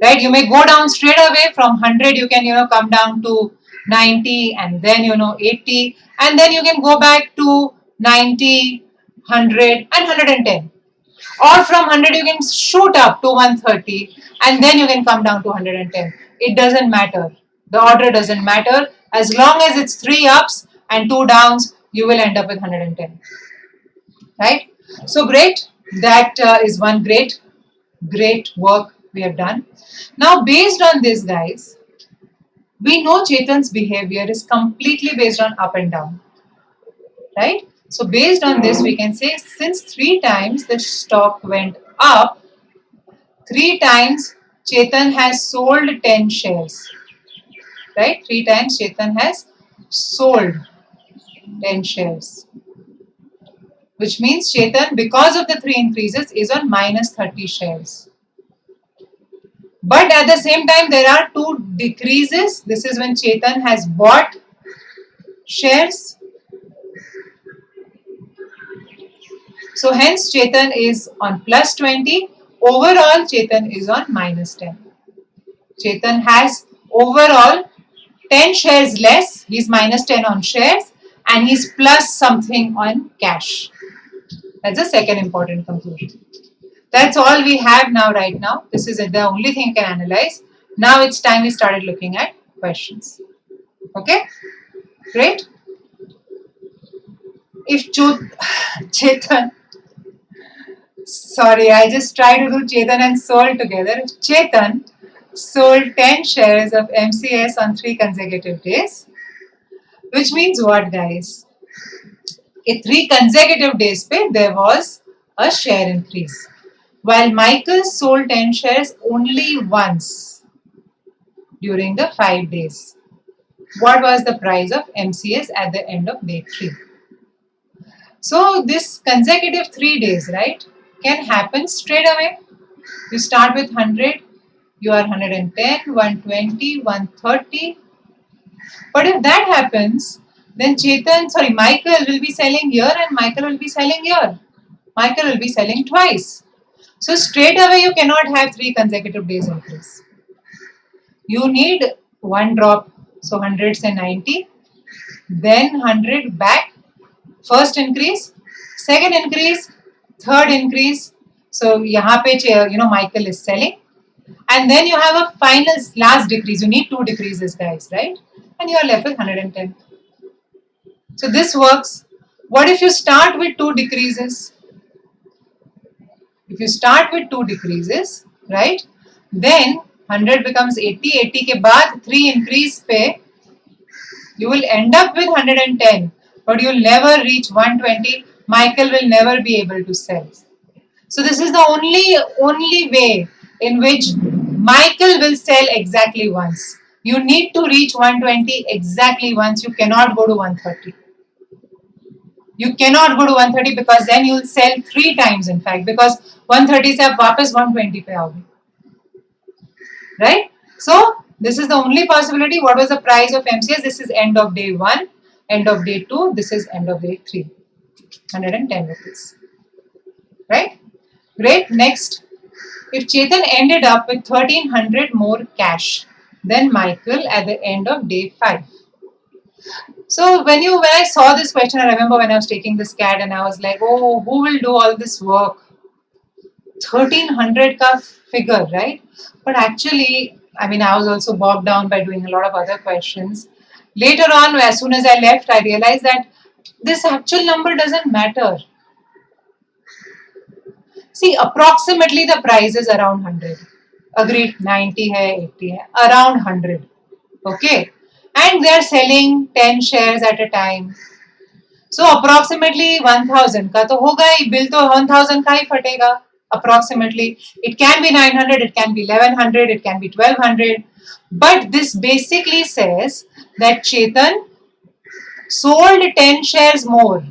[SPEAKER 1] right? You may go down straight away from 100, you can come down to 90 and then 80, and then you can go back to 90, 100 and 110. Or from 100 you can shoot up to 130 and then you can come down to 110. It doesn't matter. The order doesn't matter. As long as it's 3 ups and 2 downs, you will end up with 110. Right? So great. That is one great work we have done. Now based on this, guys, we know Chetan's behavior is completely based on up and down. Right? So based on this, we can say since 3 times the stock went up, 3 times Chetan has sold 10 shares. Right? 3 times Chetan has sold 10 shares. Which means Chetan, because of the 3 increases, is on minus 30 shares. But at the same time, there are 2 decreases. This is when Chetan has bought shares. So hence Chetan is on plus 20. Overall, Chetan is on minus 10. Chetan has overall 10 shares less. He's minus 10 on shares and he's plus something on cash. That's the second important conclusion. That's all we have now, right now. This is the only thing you can analyze. Now it's time we started looking at questions. Okay? Great. If Chetan, sorry, I just try to do Chetan and Sol together. If Chetan sold 10 shares of MCS on 3 consecutive days, which means what, guys? In 3 consecutive days pe there was a share increase. While Michael sold 10 shares only once during the 5 days. What was the price of MCS at the end of day 3? So this consecutive 3 days, right, can happen straight away. You start with 100, you are 110, 120, 130. But if that happens, then Michael will be selling here and Michael will be selling here. Michael will be selling twice. So straight away you cannot have 3 consecutive days increase. You need one drop, so 100 say 90, then 100 back, first increase, second increase, third increase. So yahan pe Michael is selling, and then you have a final last decrease. You need 2 decreases, guys, right? And you are left with 110. So this works. What if you start with 2 decreases? If you start with 2 decreases, right, then 100 becomes 80, 80 के बाद 3 increase पे you will end up with 110, but you will never reach 120. Michael will never be able to sell. So this is the only way in which Michael will sell exactly once. You need to reach 120 exactly once. You cannot go to 130. You cannot go to 130 because then you will sell 3 times, in fact, because 130 से आप वापस 120 पे आओगे. Right? So this is the only possibility. What was the price of MCS? This is end of day 1, end of day 2, this is end of day 3. 110 rupees. Right? Great. Next, if Chetan ended up with 1300 more cash than Michael at the end of day 5. So when I saw this question, I remember when I was taking this CAT and I was like, oh, who will do all this work? 1300 ka figure, right? But actually, I was also bogged down by doing a lot of other questions. Later on, as soon as I left, I realized that this actual number doesn't matter. See, approximately the price is around 100. Agreed, 90 hai, 80 hai, around 100. Okay. And they are selling 10 shares at a time. So approximately 1000 का तो होगा ही, bill तो 1000 का ही फटेगा. Approximately, it can be 900, it can be 1100, it can be 1200. But this basically says that Chetan sold 10 shares more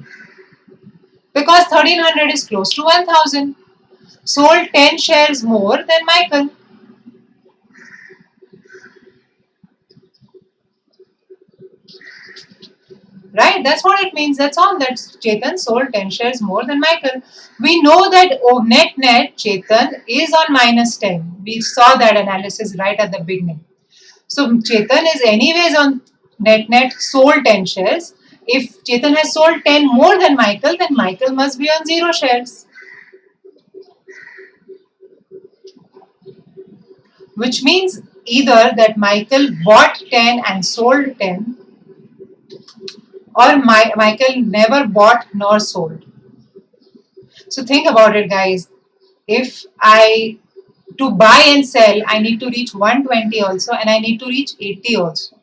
[SPEAKER 1] because 1300 is close to 1000. Sold 10 shares more than Michael. Right? That's what it means. That's all. That Chetan sold 10 shares more than Michael. We know that net Chetan is on minus 10. We saw that analysis right at the beginning. So Chetan is anyways on net sold 10 shares. If Chetan has sold 10 more than Michael, then Michael must be on 0 shares. Which means either that Michael bought 10 and sold 10, or Michael never bought nor sold. So think about it, guys. If to buy and sell, I need to reach 120 also and I need to reach 80 also.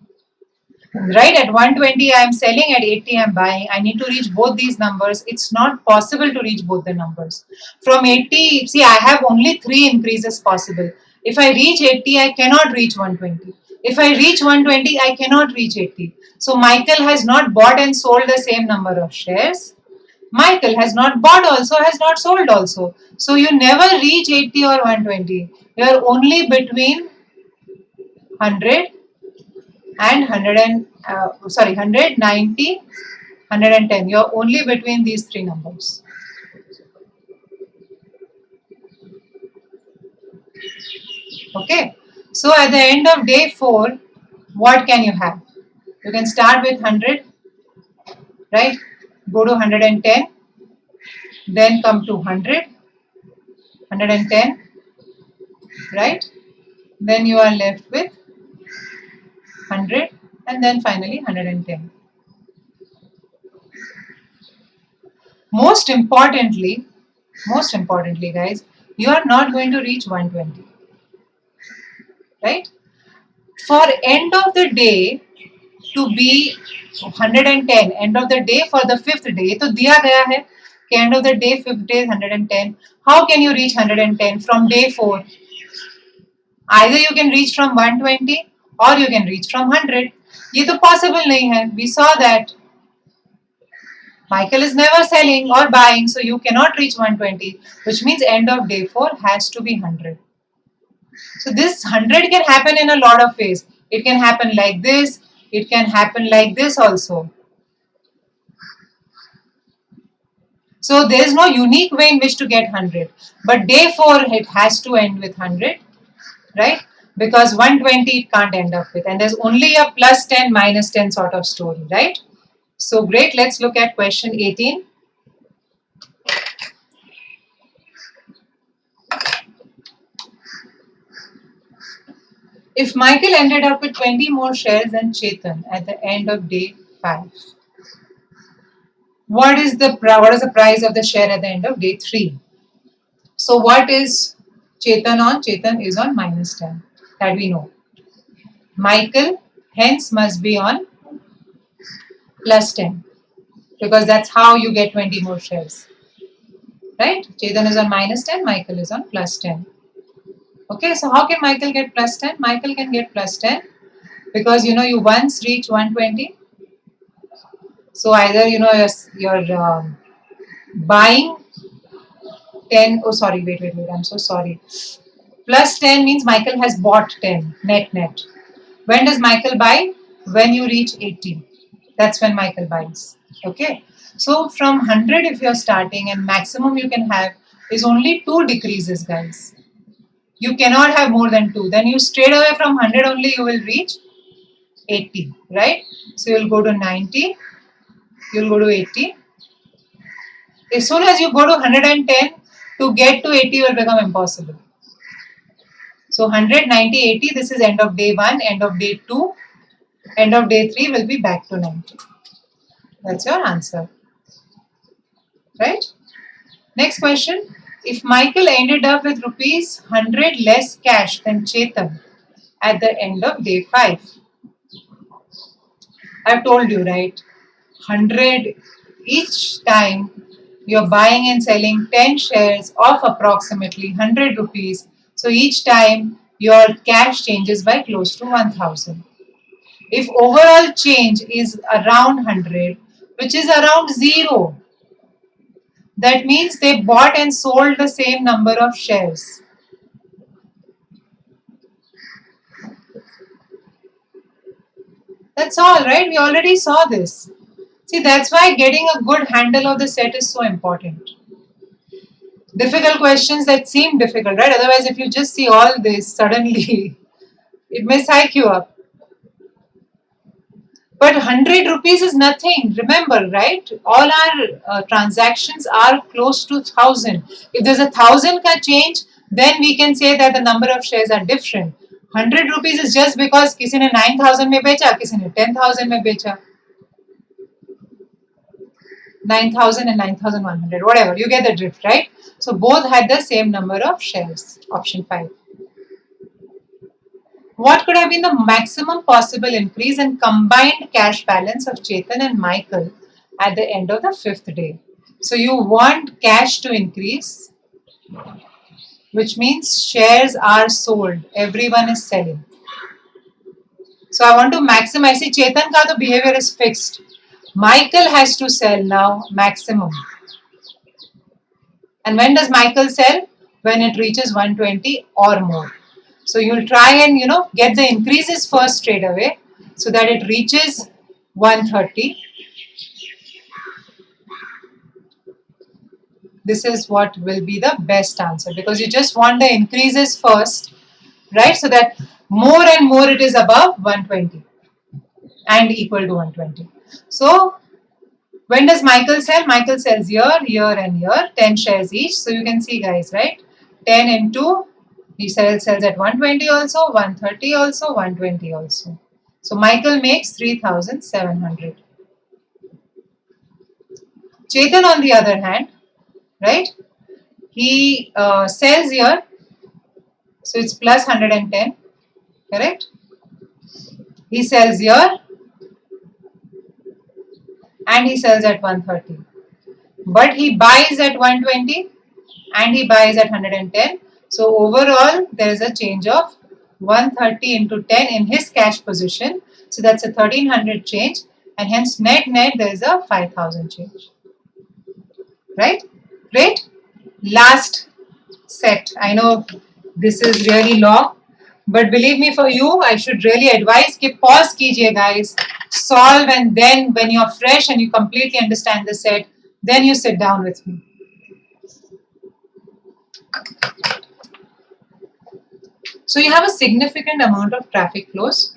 [SPEAKER 1] Right, at 120 I am selling, at 80 I am buying. I need to reach both these numbers. It's not possible to reach both the numbers. From 80, see, I have only 3 increases possible. If I reach 80, I cannot reach 120. If I reach 120, I cannot reach 80. So Michael has not bought and sold the same number of shares. Michael has not bought also, has not sold also. So you never reach 80 or 120. You are only between 100 and 100 and 100, 90, 110. You're only between these 3 numbers. Okay. So at the end of day 4, what can you have? You can start with 100, right? Go to 110, then come to 100, 110, right? Then you are left with 100 and then finally 110. Most importantly guys, you are not going to reach 120, right? For end of the day to be 110, end of the day for the 5th day, तो दिया गया है कि end of the day 5th day is 110. How can you reach 110 from day 4? Either you can reach from 120 or you can reach from 100. ये तो possible नहीं है. We saw that Michael is never selling or buying, so you cannot reach 120, which means end of day 4 has to be 100. So this 100 can happen in a lot of ways. It can happen like this, it can happen like this also. So there is no unique way in which to get 100. But day 4 it has to end with 100, right? Because 120 it can't end up with. And there's only a plus 10, minus 10 sort of story, right? So great, let's look at question 18. If Michael ended up with 20 more shares than Chetan at the end of day 5, what is the price of the share at the end of day 3? So what is Chetan on? Chetan is on minus 10, that we know. Michael hence must be on plus 10, because that's how you get 20 more shares, right? Chetan is on minus 10, Michael is on plus 10. Okay, so how can Michael get plus 10? Michael can get plus 10 because you once reach 120. So either you're buying 10. Oh, sorry, wait. I'm so sorry. Plus 10 means Michael has bought 10 net. When does Michael buy? When you reach 80. That's when Michael buys. Okay. So from 100 if you're starting, and maximum you can have is only 2 decreases, guys. You cannot have more than 2. Then you straight away from 100 only you will reach 80, right? So you'll go to 90, you'll go to 80. As soon as you go to 110, to get to 80 will become impossible. So 100, 90, 80, this is end of day 1, end of day 2, end of day 3 will be back to 90. That's your answer. Right? Next question. If Michael ended up with rupees 100 less cash than Chetan at the end of day 5. I've told you, right? 100 each time you're buying and selling 10 shares of approximately 100 rupees. So each time your cash changes by close to 1000. If overall change is around 100, which is around 0, that means they bought and sold the same number of shares. That's all, right? We already saw this. See, that's why getting a good handle of the set is so important. Difficult questions that seem difficult, right? Otherwise, if you just see all this, suddenly it may psych you up. But 100 rupees is nothing. Remember, right? All our transactions are close to 1000. If there's 1000 ka change, then we can say that the number of shares are different. 100 rupees is just because किसी ने 9000 में बेचा, किसी ने 10,000 में बेचा. 9,000 and 9,100, whatever. You get the drift, right? So both had the same number of shares. Option 5. What could have been the maximum possible increase in combined cash balance of Chetan and Michael at the end of the fifth day? So you want cash to increase, which means shares are sold. Everyone is selling. So I want to maximize. See, Chetan ka the behavior is fixed. Michael has to sell now maximum. And when does Michael sell? When it reaches 120 or more. So you'll try and get the increases first straight away so that it reaches 130. This is what will be the best answer because you just want the increases first, right? So that more and more it is above 120 and equal to 120. So when does Michael sell? Michael sells here, here and here, 10 shares each. So you can see guys, right? 10 into, he sells at 120 also, 130 also, 120 also. So Michael makes 3,700. Chetan on the other hand, right? He sells here, so it's plus 110, correct? He sells here and he sells at 130. But he buys at 120 and he buys at 110. So overall, there is a change of 130 into 10 in his cash position. So that's a 1300 change, and hence net there is a 5000 change. Right? Great. Last set. I know this is really long, but believe me, for you, I should really advise कि pause कीजिए guys, solve, and then when you're fresh and you completely understand the set, then you sit down with me. So you have a significant amount of traffic flows.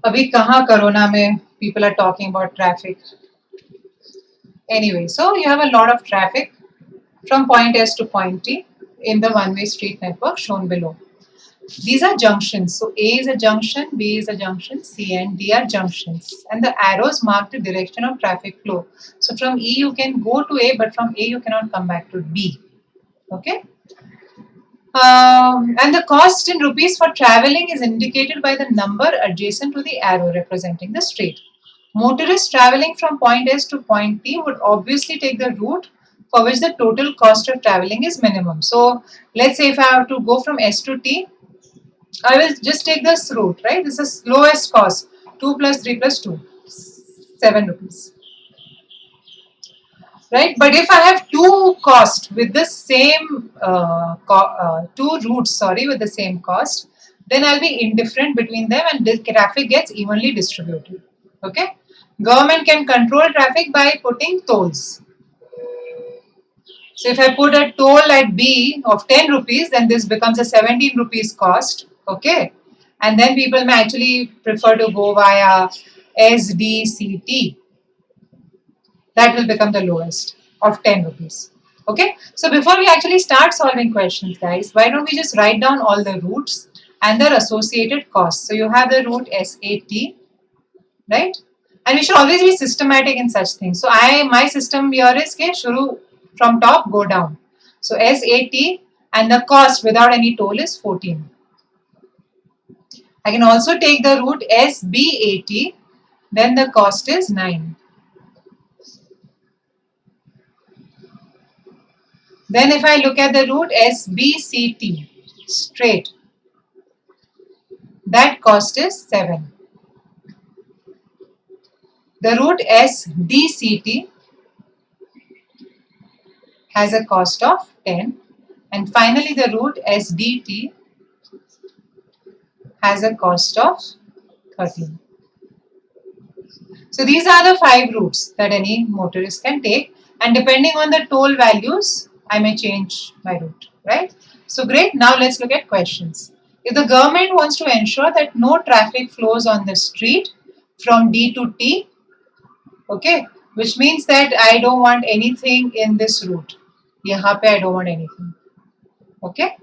[SPEAKER 1] अभी कहाँ corona में people are talking about traffic. Anyway, so you have a lot of traffic from point S to point T in the one-way street network shown below. These are junctions. So A is a junction, B is a junction, C and D are junctions. And the arrows mark the direction of traffic flow. So from E you can go to A, but from A you cannot come back to B. Okay? And the cost in rupees for traveling is indicated by the number adjacent to the arrow representing the street. Motorists traveling from point S to point T would obviously take the route for which the total cost of traveling is minimum. So let's say if I have to go from S to T, I will just take this route, right? This is lowest cost, 2 plus 3 plus 2, 7 rupees. Right? But if I have two costs with the same, two routes, with the same cost, then I'll be indifferent between them and the traffic gets evenly distributed. Okay? Government can control traffic by putting tolls. So if I put a toll at B of 10 rupees, then this becomes a 17 rupees cost. Okay? And then people may actually prefer to go via SDCT. That will become the lowest of 10 rupees. Okay? So before we actually start solving questions, guys, why don't we just write down all the routes and their associated costs. So you have the route SAT, right? And we should always be systematic in such things. So my system here is shuru from top, go down. So SAT and the cost without any toll is 14. I can also take the route SBAT, then the cost is 9. Then if I look at the route SBCT, straight, that cost is 7. The route SDCT has a cost of 10. And finally the route SDT has a cost of 13. So these are the 5 routes that any motorist can take, and depending on the toll values, I may change my route, right? So great, now let's look at questions. If the government wants to ensure that no traffic flows on the street from D to T, okay, which means that I don't want anything in this route. Yahan pe I don't want anything, okay?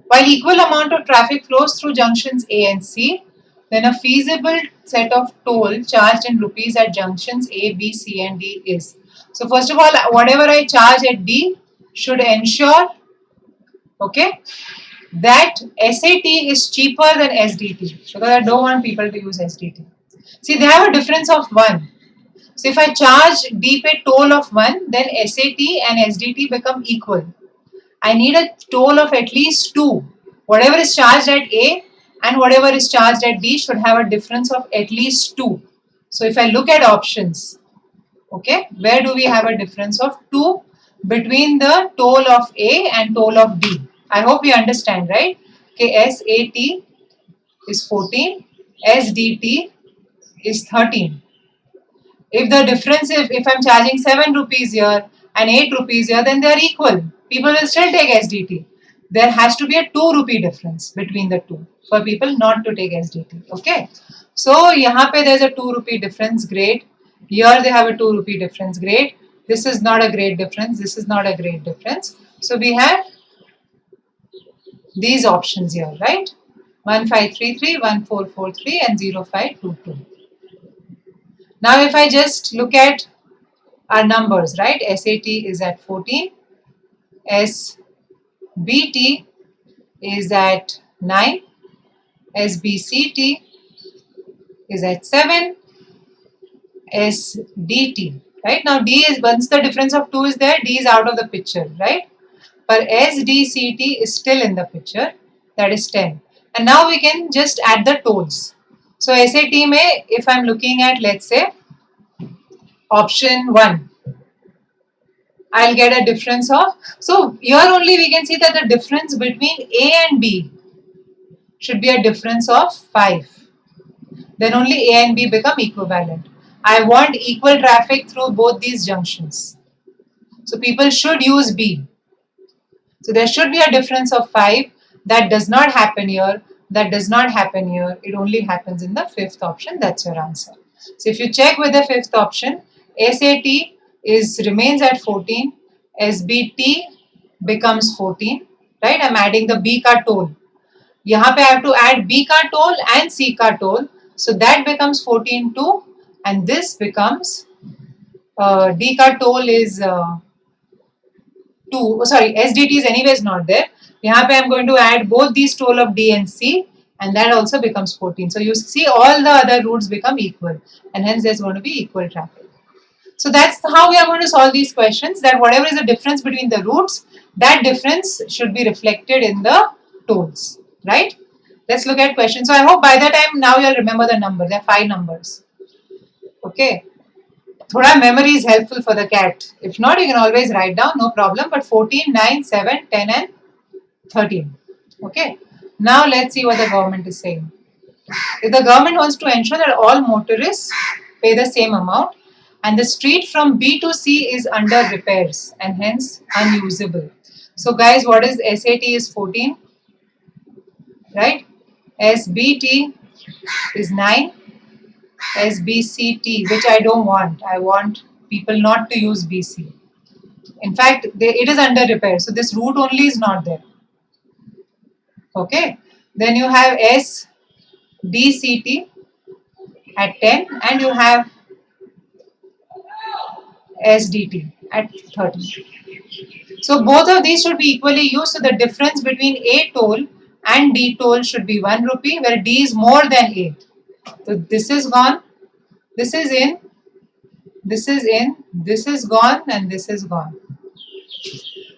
[SPEAKER 1] While equal amount of traffic flows through junctions A and C, then a feasible set of toll charged in rupees at junctions A, B, C and D is. So first of all, whatever I charge at D should ensure, okay, that SAT is cheaper than SDT because I don't want people to use SDT. See, they have a difference of 1. So if I charge DPay toll of 1, then SAT and SDT become equal. I need a toll of at least 2. Whatever is charged at A and whatever is charged at B should have a difference of at least 2. So if I look at options, okay, where do we have a difference of 2 between the toll of A and toll of B? I hope you understand, right? Okay, SAT is 14, SDT is 13. If the difference, if I'm charging 7 rupees here and 8 rupees here, then they are equal. People will still take SDT. There has to be a 2 rupee difference between the two for people not to take SDT. Okay. So, यहाँ पे there's a 2 rupee difference, great. Here they have a 2 rupee difference, great. This is not a great difference. This is not a great difference. So, we have these options here, right? 1533, 1443 and 0522. Now, if I just look at our numbers, right? SAT is at 14, SBT is at 9, SBCT is at 7, SDT, right? Now D is, once the difference of 2 is there, D is out of the picture, right? But SDCT is still in the picture, that is 10. And now we can just add the tolls. So SAT mein, if I'm looking at, let's say, option 1, I'll get a difference of, so here only we can see that the difference between A and B should be a difference of 5. Then only A and B become equivalent. I want equal traffic through both these junctions. So people should use B. So there should be a difference of 5. That does not happen here. That does not happen here. It only happens in the 5th option. That's your answer. So if you check with the 5th option, SAT remains at 14. SBT becomes 14. Right? I'm adding the B ka toll. यहाँ पे I have to add B का toll and C का toll. So that becomes 14 too, and this becomes D का toll is 2. Oh, sorry, SDT is anyways not there. यहाँ पे I'm going to add both these toll of D and C, and that also becomes 14. So you see all the other routes become equal, and hence there's going to be equal traffic. So that's how we are going to solve these questions, that whatever is the difference between the routes, that difference should be reflected in the tolls. Right? Let's look at questions. So I hope by the time now you'll remember the number. There are 5 numbers. Okay. Thoda memory is helpful for the cat. If not, you can always write down, no problem. But 14, 9, 7, 10 and 13. Okay. Now let's see what the government is saying. If the government wants to ensure that all motorists pay the same amount and the street from B to C is under repairs and hence unusable. So guys, what is SAT is 14. Right? SBT is 9. SBCT, which I don't want. I want people not to use BC. In fact, it is under repair. So this route only is not there. Okay. Then you have SDCT at 10 and you have SDT at 13. So both of these should be equally used. So the difference between A toll and D toll should be 1 rupee, where D is more than A. So this is gone, this is in, this is in, this is gone, and this is gone.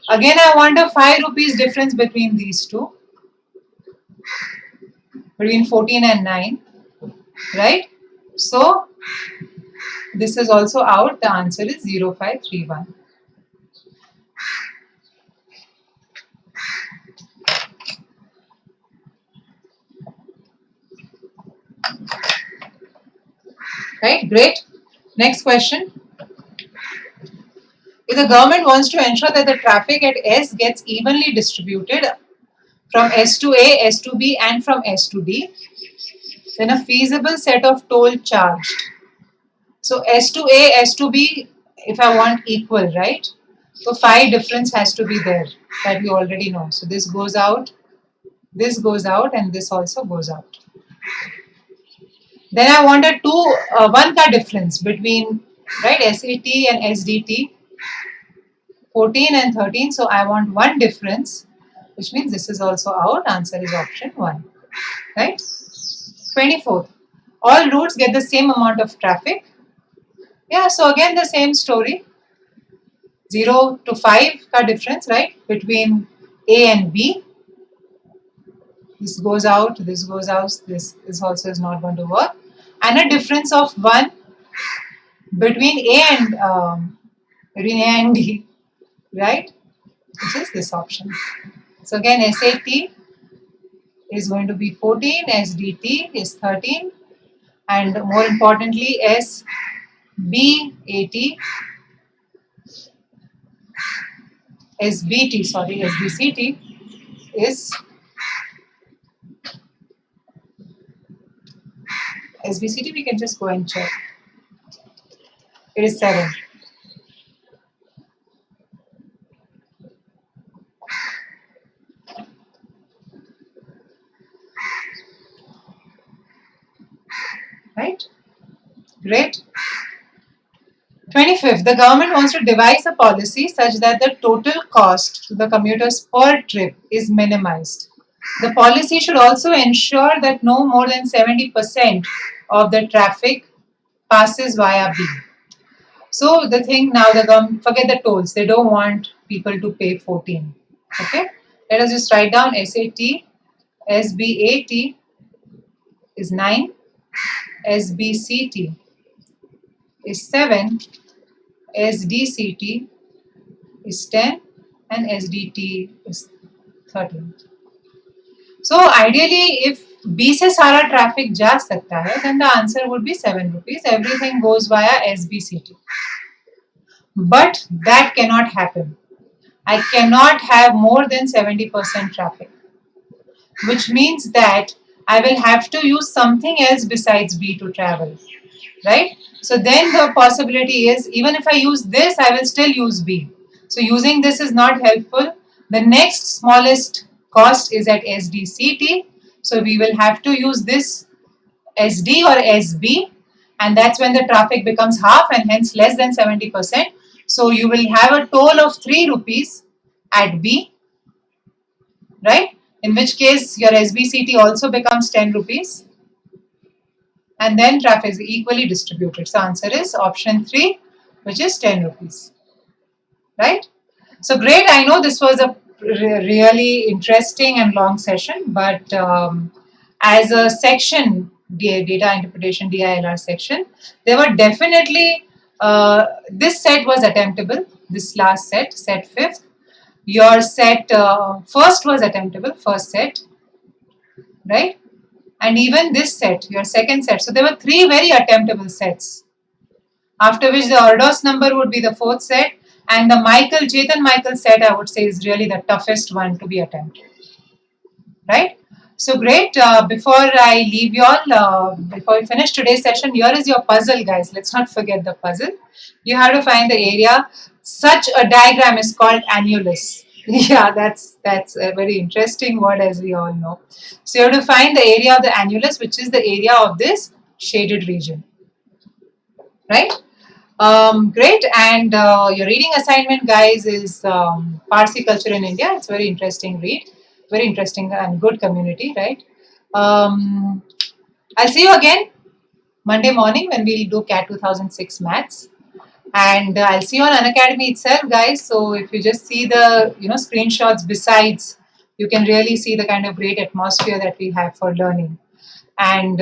[SPEAKER 1] Again, I want a 5 rupees difference between these two, between 14 and 9, right? So this is also out. The answer is 0531. Right, great. Next question. If the government wants to ensure that the traffic at S gets evenly distributed from S to A, S to B and from S to D, then a feasible set of toll charged. So S to A, S to B, if I want equal, right? So 5 difference has to be there, that we already know. So this goes out, and this also goes out. Then I want a 1 ka difference between, right, SAT and SDT, 14 and 13. So I want 1 difference which means this is also out. Answer is option 1, right? 24th, all routes get the same amount of traffic. Yeah, so again the same story. 0 to 5 ka difference, right, between A and B. This goes out, this goes out, this also is not going to work. And a difference of 1 between A and D, right, which is this option. So again, SAT is going to be 14, SDT is 13, and more importantly, SBCT is SBCT, we can just go and check. It is 7. Right? Great. 25th, the government wants to devise a policy such that the total cost to the commuters per trip is minimized. The policy should also ensure that no more than 70% of the traffic passes via B. So the thing now, the government, forget the tolls, they don't want people to pay 14. Okay, let us just write down SAT, SBAT is 9, SBCT is 7, SDCT is 10, and SDT is 13. So ideally, if B से सारा traffic जा सकता है, then the answer would be 7 rupees. Everything goes via SBCT. But that cannot happen. I cannot have more than 70% traffic, which means that I will have to use something else besides B to travel, right? So then the possibility is, even if I use this, I will still use B. So using this is not helpful. The next smallest cost is at SDCT. So we will have to use this SD or SB, and that's when the traffic becomes half and hence less than 70%. So you will have a toll of 3 rupees at B, right? In which case your SBCT also becomes 10 rupees. And then traffic is equally distributed. So answer is option 3, which is 10 rupees, right? So great. I know this was a really interesting and long session, but as a section, data interpretation DILR section, there were definitely, this set was attemptable, this last set, set 5th. Your set first was attemptable, first set, right? And even this set, your second set. So there were 3 very attemptable sets. After which the Ordos number would be the 4th set, and the Chetan Michael set, I would say, is really the toughest one to be attempted, right? So great. Before I leave you all, before we finish today's session, here is your puzzle, guys. Let's not forget the puzzle. You have to find the area. Such a diagram is called annulus. Yeah, that's a very interesting word, as we all know. So you have to find the area of the annulus, which is the area of this shaded region, right? Great. And your reading assignment, guys, is Parsi culture in India. It's very interesting read, very interesting and good community, right? I'll see you again Monday morning when we'll do CAT 2006 maths. And I'll see you on Unacademy itself, guys. So if you just see the screenshots besides, you can really see the kind of great atmosphere that we have for learning. And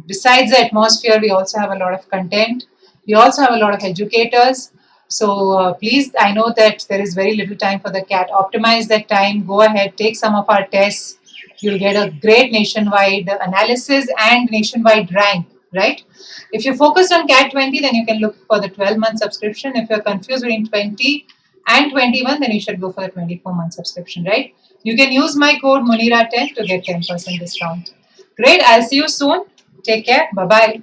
[SPEAKER 1] besides the atmosphere, we also have a lot of content. We also have a lot of educators. So please, I know that there is very little time for the CAT. Optimize that time. Go ahead, take some of our tests. You'll get a great nationwide analysis and nationwide rank, right? If you focus on CAT 20, then you can look for the 12-month subscription. If you're confused between 20 and 21, then you should go for the 24-month subscription, right? You can use my code Munira10 to get 10% discount. Great. I'll see you soon. Take care. Bye-bye.